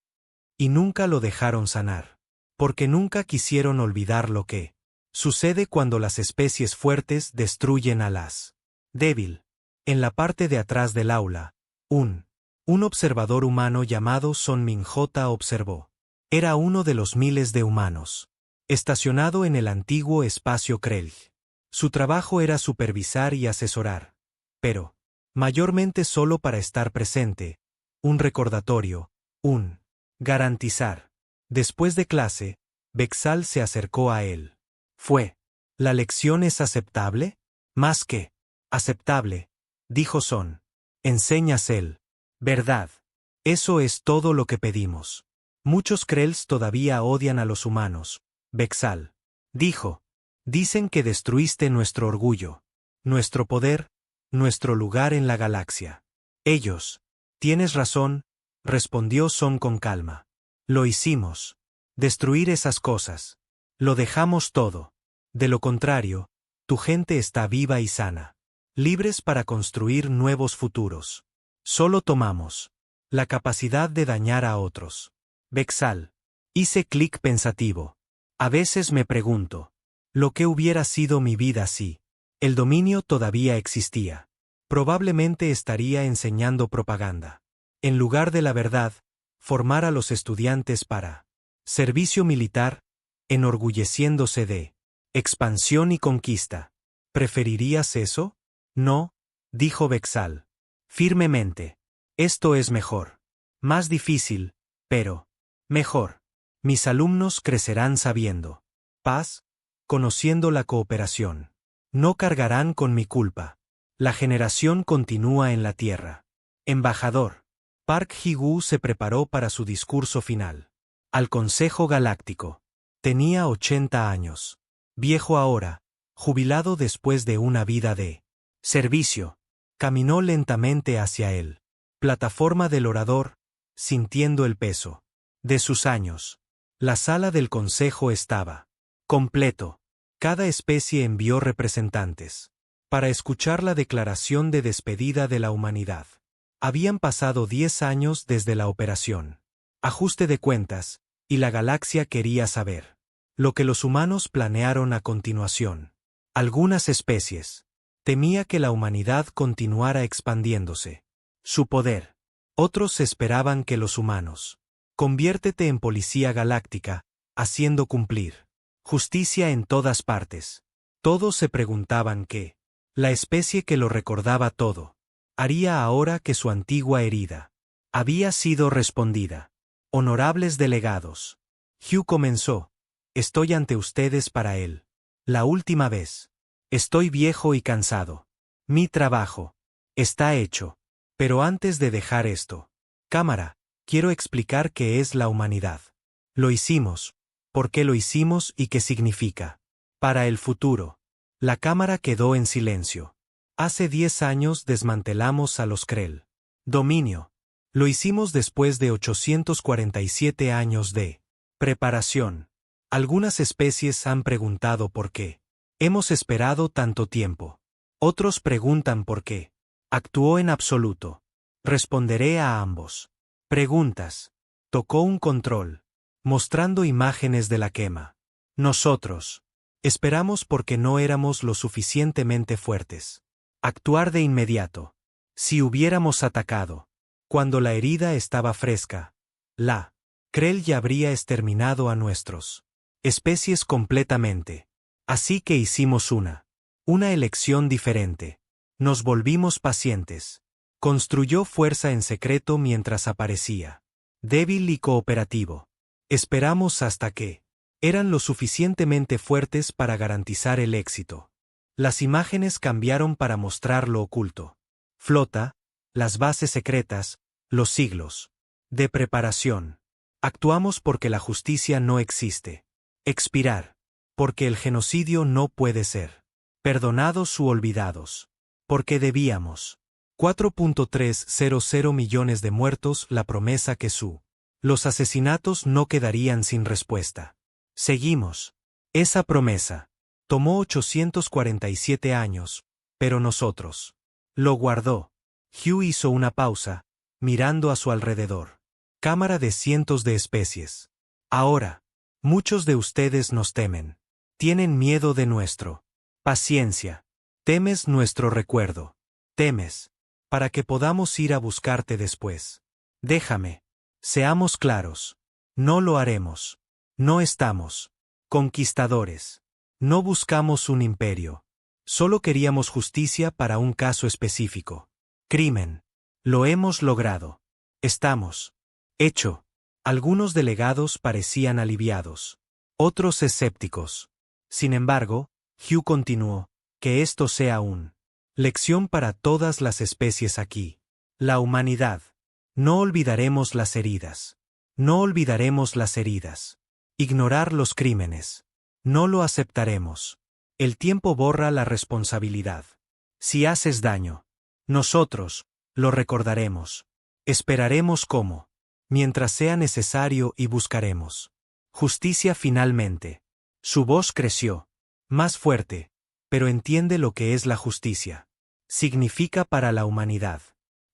Y nunca lo dejaron sanar. Porque nunca quisieron olvidar lo que sucede cuando las especies fuertes destruyen a las débil. En la parte de atrás del aula, un observador humano llamado Son Minjota observó. Era uno de los miles de humanos estacionado en el antiguo espacio Krell. Su trabajo era supervisar y asesorar. Pero mayormente solo para estar presente, un recordatorio, garantizar. Después de clase, Vexal se acercó a él. ¿La lección es aceptable? Más que aceptable, dijo Son. Enseñas verdad. Eso es todo lo que pedimos. Muchos Krells todavía odian a los humanos, Vexal dijo. Dicen que destruiste nuestro orgullo, nuestro poder, nuestro lugar en la galaxia. Ellos. Tienes razón, respondió Son con calma. Lo hicimos. Destruir esas cosas. Lo dejamos todo. De lo contrario, tu gente está viva y sana. Libres para construir nuevos futuros. Solo tomamos la capacidad de dañar a otros. Vexal. Hice clic pensativo. A veces me pregunto, lo que hubiera sido mi vida si el dominio todavía existía. Probablemente estaría enseñando propaganda. En lugar de la verdad, formar a los estudiantes para servicio militar, enorgulleciéndose de expansión y conquista. ¿Preferirías eso? No, dijo Vexal. Firmemente. Esto es mejor. Más difícil, pero mejor. Mis alumnos crecerán sabiendo paz, conociendo la cooperación. No cargarán con mi culpa. La generación continúa en la Tierra. Embajador. Park Ji-woo se preparó para su discurso final. Al Consejo Galáctico. Tenía 80 años. Viejo ahora, jubilado después de una vida de servicio. Caminó lentamente hacia él. Plataforma del orador, sintiendo el peso de sus años. La sala del consejo estaba completo. Cada especie envió representantes para escuchar la declaración de despedida de la humanidad. Habían pasado 10 años desde la operación. Ajuste de cuentas, y la galaxia quería saber lo que los humanos planearon a continuación. Algunas especies temía que la humanidad continuara expandiéndose. Su poder. Otros esperaban que los humanos conviértete en policía galáctica, haciendo cumplir justicia en todas partes. Todos se preguntaban qué la especie que lo recordaba todo haría ahora que su antigua herida había sido respondida. Honorables delegados. Hugh comenzó. Estoy ante ustedes para él. La última vez. Estoy viejo y cansado. Mi trabajo está hecho. Pero antes de dejar esto, cámara, quiero explicar qué es la humanidad. Lo hicimos, por qué lo hicimos y qué significa. Para el futuro. La cámara quedó en silencio. Hace 10 años desmantelamos a los Krell. Dominio. Lo hicimos después de 847 años de preparación. Algunas especies han preguntado por qué hemos esperado tanto tiempo. Otros preguntan por qué actuó en absoluto. Responderé a ambos. Preguntas. Tocó un control, mostrando imágenes de la quema. Nosotros esperamos porque no éramos lo suficientemente fuertes. Actuar de inmediato. Si hubiéramos atacado cuando la herida estaba fresca, la Krell ya habría exterminado a nuestros especies completamente. Así que hicimos una elección diferente. Nos volvimos pacientes. Construyó fuerza en secreto mientras aparecía débil y cooperativo. Esperamos hasta que eran lo suficientemente fuertes para garantizar el éxito. Las imágenes cambiaron para mostrar lo oculto. Flota, las bases secretas, los siglos de preparación. Actuamos porque la justicia no existe. Expirar. Porque el genocidio no puede ser perdonados u olvidados. Porque debíamos 4.300 millones de muertos, la promesa que los asesinatos no quedarían sin respuesta. Seguimos. Esa promesa tomó 847 años, pero nosotros lo guardó. Hugh hizo una pausa, mirando a su alrededor. Cámara de cientos de especies. Ahora, muchos de ustedes nos temen. Tienen miedo de nuestro paciencia. Temes nuestro recuerdo. Temes para que podamos ir a buscarte después. Déjame. Seamos claros. No lo haremos. No estamos conquistadores. No buscamos un imperio. Solo queríamos justicia para un caso específico. Crimen. Lo hemos logrado. Estamos hecho. Algunos delegados parecían aliviados. Otros escépticos. Sin embargo, Hugh continuó. Que esto sea lección para todas las especies aquí. La humanidad. No olvidaremos las heridas. No olvidaremos las heridas. Ignorar los crímenes. No lo aceptaremos. El tiempo borra la responsabilidad. Si haces daño, nosotros lo recordaremos. Esperaremos cómo, mientras sea necesario y buscaremos justicia finalmente. Su voz creció, más fuerte, pero entiende lo que es la justicia. Significa para la humanidad.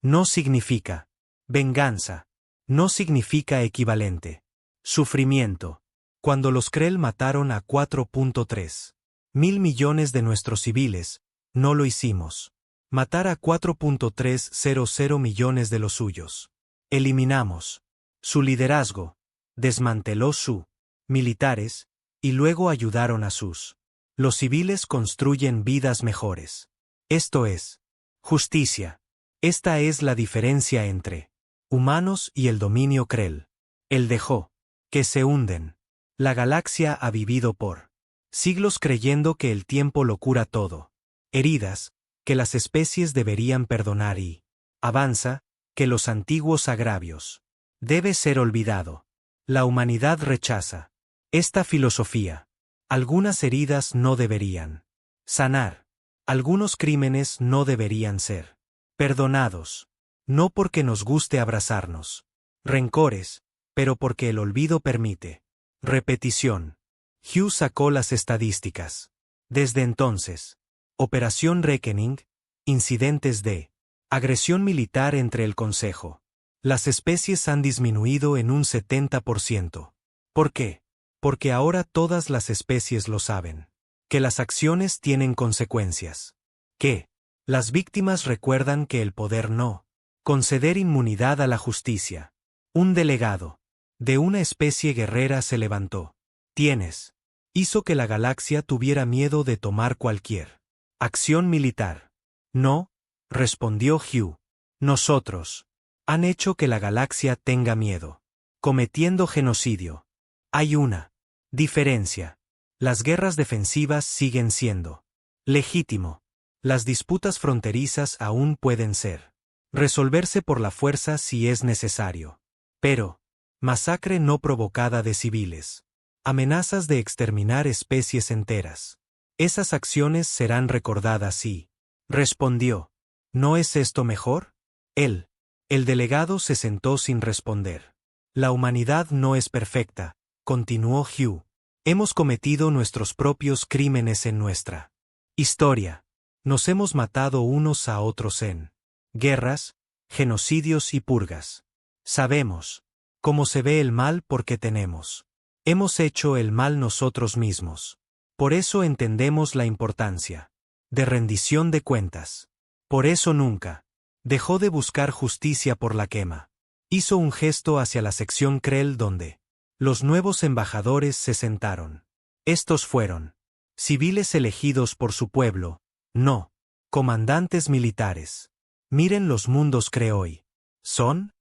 No significa venganza. No significa equivalente. Sufrimiento. Cuando los Krell mataron a 4.3 mil millones de nuestros civiles, no lo hicimos. Matar a 4.300 millones de los suyos. Eliminamos su liderazgo. Desmanteló su militares, y luego ayudaron a sus. Los civiles construyen vidas mejores. Esto es justicia. Esta es la diferencia entre humanos y el dominio Krell. Él dejó que se hunden. La galaxia ha vivido por siglos creyendo que el tiempo lo cura todo. Heridas, que las especies deberían perdonar y avanza, que los antiguos agravios debe ser olvidado. La humanidad rechaza esta filosofía. Algunas heridas no deberían sanar. Algunos crímenes no deberían ser perdonados. No porque nos guste abrazarnos rencores, pero porque el olvido permite repetición. Hugh sacó las estadísticas. Desde entonces, Operación Reckoning, incidentes de agresión militar entre el Consejo. Las especies han disminuido en un 70%. ¿Por qué? Porque ahora todas las especies lo saben. Que las acciones tienen consecuencias. Que las víctimas recuerdan que el poder no conceder inmunidad a la justicia. Un delegado de una especie guerrera se levantó. Tienes. Hizo que la galaxia tuviera miedo de tomar cualquier acción militar. No, respondió Hugh. Nosotros. Han hecho que la galaxia tenga miedo. Cometiendo genocidio. Hay una diferencia. Las guerras defensivas siguen siendo legítimo. Las disputas fronterizas aún pueden ser resolverse por la fuerza si es necesario. Pero, masacre no provocada de civiles. Amenazas de exterminar especies enteras. Esas acciones serán recordadas y respondió. ¿No es esto mejor? Él. El delegado se sentó sin responder. La humanidad no es perfecta, continuó Hugh. Hemos cometido nuestros propios crímenes en nuestra historia. Nos hemos matado unos a otros en guerras, genocidios y purgas. Sabemos cómo se ve el mal porque tenemos. Hemos hecho el mal nosotros mismos. Por eso entendemos la importancia de rendición de cuentas. Por eso nunca dejó de buscar justicia por la quema. Hizo un gesto hacia la sección Krell donde los nuevos embajadores se sentaron. Estos fueron civiles elegidos por su pueblo, no comandantes militares. Miren los mundos Krell hoy. ¿Son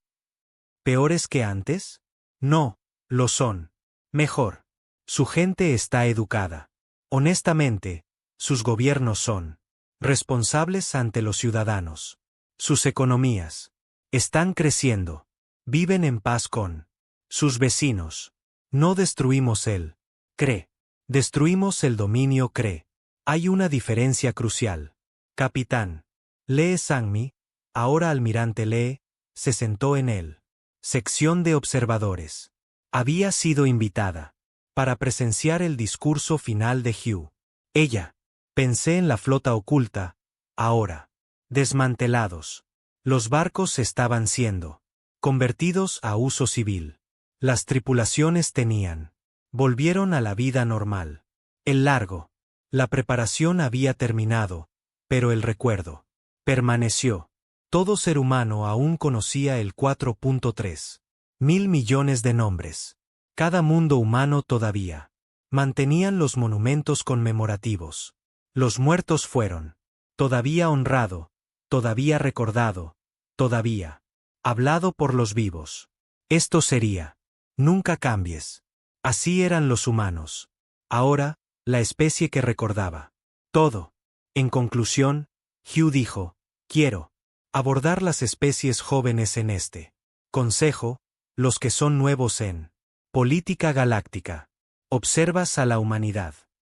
peores que antes? No, lo son. Mejor. Su gente está educada. Honestamente, sus gobiernos son responsables ante los ciudadanos. Sus economías están creciendo. Viven en paz con sus vecinos. No destruimos el CRE. Destruimos el dominio CRE. Hay una diferencia crucial. Capitán Lee Sangmi, ahora almirante Lee, se sentó en él. Sección de observadores. Había sido invitada para presenciar el discurso final de Hugh. Ella. Pensé en la flota oculta, ahora desmantelados. Los barcos estaban siendo convertidos a uso civil. Las tripulaciones volvieron a la vida normal. El largo. La preparación había terminado, pero el recuerdo permaneció. Todo ser humano aún conocía el 4.3 mil millones de nombres. Cada mundo humano todavía mantenían los monumentos conmemorativos. Los muertos fueron todavía honrado, todavía recordado, todavía hablado por los vivos. Esto sería. Nunca cambies. Así eran los humanos. Ahora, la especie que recordaba todo. En conclusión, Hugh dijo, quiero abordar las especies jóvenes en este consejo, los que son nuevos en política galáctica. Observas a la humanidad.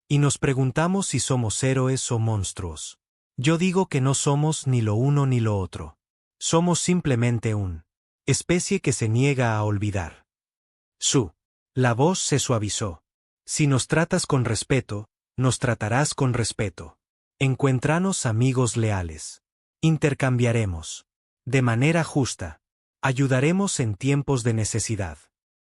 Y nos preguntamos si somos héroes o monstruos. Yo digo que no somos ni lo uno ni lo otro. Somos simplemente una especie que se niega a olvidar. La voz se suavizó. Si nos tratas con respeto, nos tratarás con respeto. Encuéntranos amigos leales. Intercambiaremos. De manera justa. Ayudaremos en tiempos de necesidad.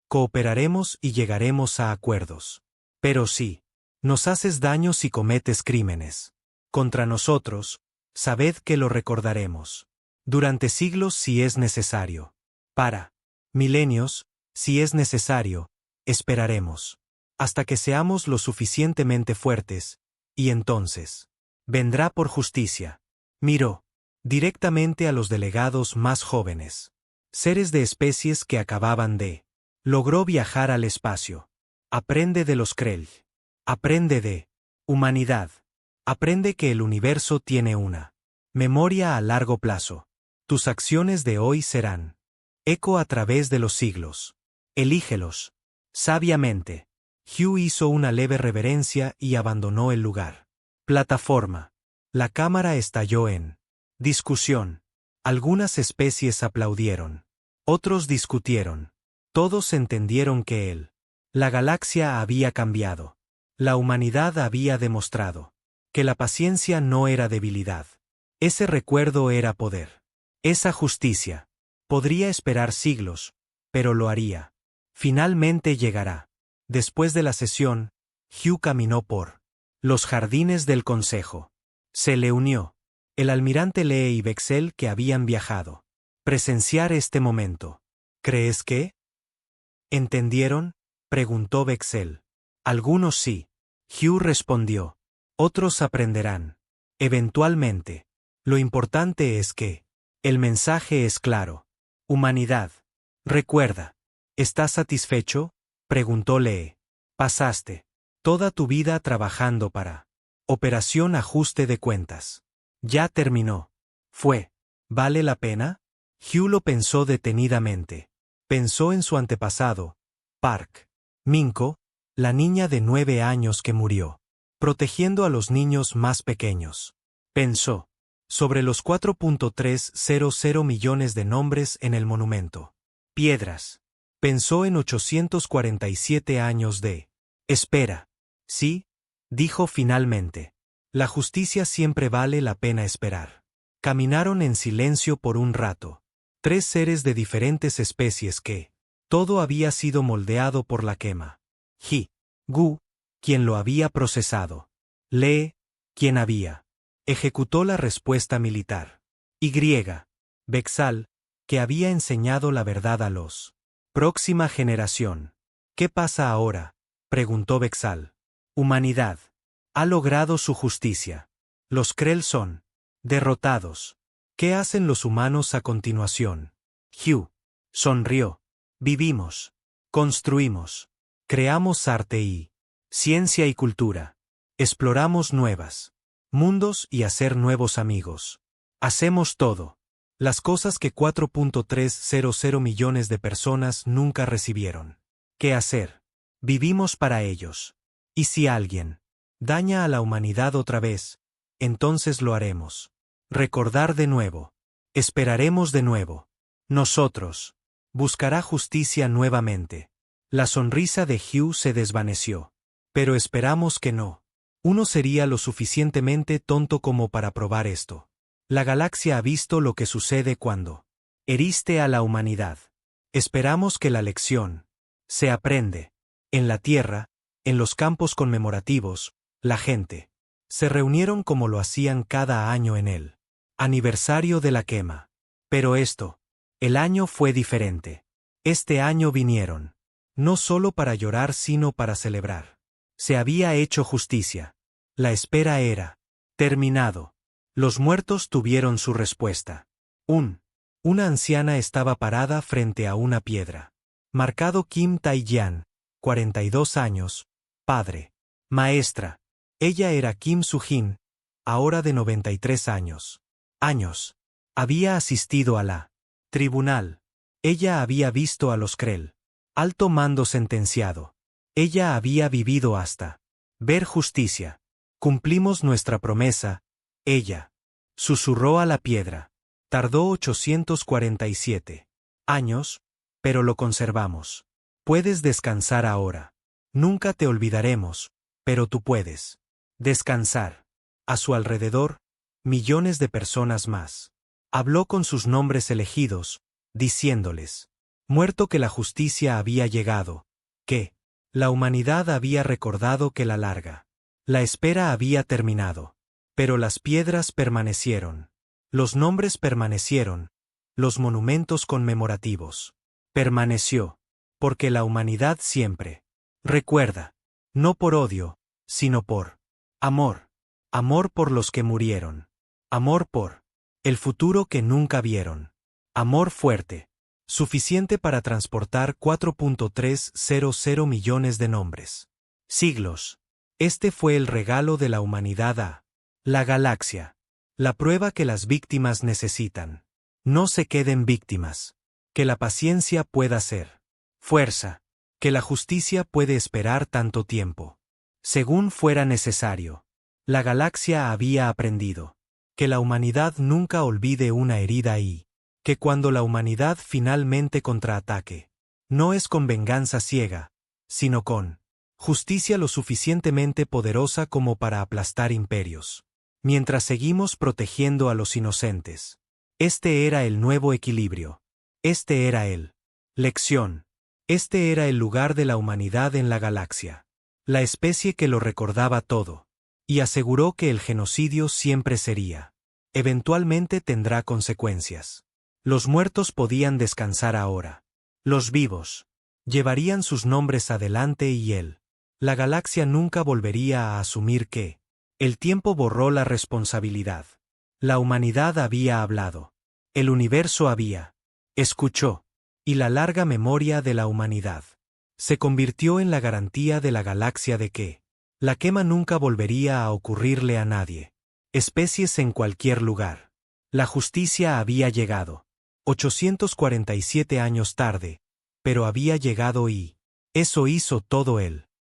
Cooperaremos y llegaremos a acuerdos. Pero sí. Nos haces daño si cometes crímenes. Contra nosotros, sabed que lo recordaremos. Durante siglos si es necesario. Para milenios, si es necesario, esperaremos. Hasta que seamos lo suficientemente fuertes, y entonces vendrá por justicia. Miró directamente a los delegados más jóvenes. Seres de especies que acababan de logró viajar al espacio. Aprende de los Krell. Aprende de humanidad. Aprende que el universo tiene una memoria a largo plazo. Tus acciones de hoy serán eco a través de los siglos. Elígelos. Sabiamente. Hugh hizo una leve reverencia y abandonó el lugar. Plataforma. La cámara estalló en discusión. Algunas especies aplaudieron. Otros discutieron. Todos entendieron que la galaxia había cambiado. La humanidad había demostrado que la paciencia no era debilidad. Ese recuerdo era poder. Esa justicia. Podría esperar siglos, pero lo haría. Finalmente llegará. Después de la sesión, Hugh caminó por los jardines del consejo. Se le unió el almirante Lee y Bexel que habían viajado. Presenciar este momento. ¿Crees que entendieron?, preguntó Bexel. Algunos sí. Hugh respondió. Otros aprenderán. Eventualmente. Lo importante es que el mensaje es claro. Humanidad. Recuerda. ¿Estás satisfecho?, preguntó Lee. Pasaste toda tu vida trabajando para Operación Ajuste de Cuentas. Ya terminó. ¿Vale la pena? Hugh lo pensó detenidamente. Pensó en su antepasado, Park Minko, la niña de 9 años que murió, protegiendo a los niños más pequeños. Pensó sobre los 4.300 millones de nombres en el monumento. Piedras. Pensó en 847 años de espera. Sí, dijo finalmente. La justicia siempre vale la pena esperar. Caminaron en silencio por un rato. 3 seres de diferentes especies que todo había sido moldeado por la quema. Gu, quien lo había procesado. Lee, quien había ejecutó la respuesta militar. Y. Bexal, que había enseñado la verdad a los próxima generación. ¿Qué pasa ahora?, preguntó Bexal. Humanidad. Ha logrado su justicia. Los Krell son derrotados. ¿Qué hacen los humanos a continuación? Hugh sonrió. Vivimos. Construimos. Creamos arte y ciencia y cultura. Exploramos nuevas mundos y hacer nuevos amigos. Hacemos todo. Las cosas que 4.300 millones de personas nunca recibieron. ¿Qué hacer? Vivimos para ellos. Y si alguien daña a la humanidad otra vez, entonces lo haremos. Recordar de nuevo. Esperaremos de nuevo. Nosotros. Buscará justicia nuevamente. La sonrisa de Hugh se desvaneció. Pero esperamos que no. Uno sería lo suficientemente tonto como para probar esto. La galaxia ha visto lo que sucede cuando heriste a la humanidad. Esperamos que la lección se aprende. En la Tierra, en los campos conmemorativos, la gente se reunieron como lo hacían cada año en el aniversario de la quema. Pero el año fue diferente. Este año vinieron no solo para llorar sino para celebrar. Se había hecho justicia. La espera era terminado. Los muertos tuvieron su respuesta. Una anciana estaba parada frente a una piedra. Marcado Kim Tai-yan, 42 años, padre. Maestra. Ella era Kim Soo-jin, ahora de 93 años. Había asistido a la tribunal. Ella había visto a los Krell. Alto mando sentenciado. Ella había vivido hasta ver justicia. Cumplimos nuestra promesa. Ella Susurró a la piedra. Tardó 847 años, pero lo conservamos. Puedes descansar ahora. Nunca te olvidaremos, pero tú puedes descansar. A su alrededor, millones de personas más. Habló con sus nombres elegidos, diciéndoles: muerto que la justicia había llegado, que la humanidad había recordado que la espera había terminado. Pero las piedras permanecieron. Los nombres permanecieron. Los monumentos conmemorativos. Permaneció. Porque la humanidad siempre recuerda. No por odio, sino por amor. Amor por los que murieron. Amor por el futuro que nunca vieron. Amor fuerte. Suficiente para transportar 4.300 millones de nombres. Siglos. Este fue el regalo de la humanidad a la galaxia. La prueba que las víctimas necesitan. No se queden víctimas. Que la paciencia pueda ser fuerza. Que la justicia puede esperar tanto tiempo. Según fuera necesario. La galaxia había aprendido. Que la humanidad nunca olvide una herida y que cuando la humanidad finalmente contraataque, no es con venganza ciega, sino con justicia lo suficientemente poderosa como para aplastar imperios. Mientras seguimos protegiendo a los inocentes. Este era el nuevo equilibrio. Este era el lección. Este era el lugar de la humanidad en la galaxia. La especie que lo recordaba todo. Y aseguró que el genocidio siempre sería. Eventualmente tendrá consecuencias. Los muertos podían descansar ahora. Los vivos llevarían sus nombres adelante y la galaxia nunca volvería a asumir que el tiempo borró la responsabilidad. La humanidad había hablado. El universo había escuchó. Y la larga memoria de la humanidad se convirtió en la garantía de la galaxia de que la quema nunca volvería a ocurrirle a nadie. Especies en cualquier lugar. La justicia había llegado. 847 años tarde, pero había llegado y eso hizo todo el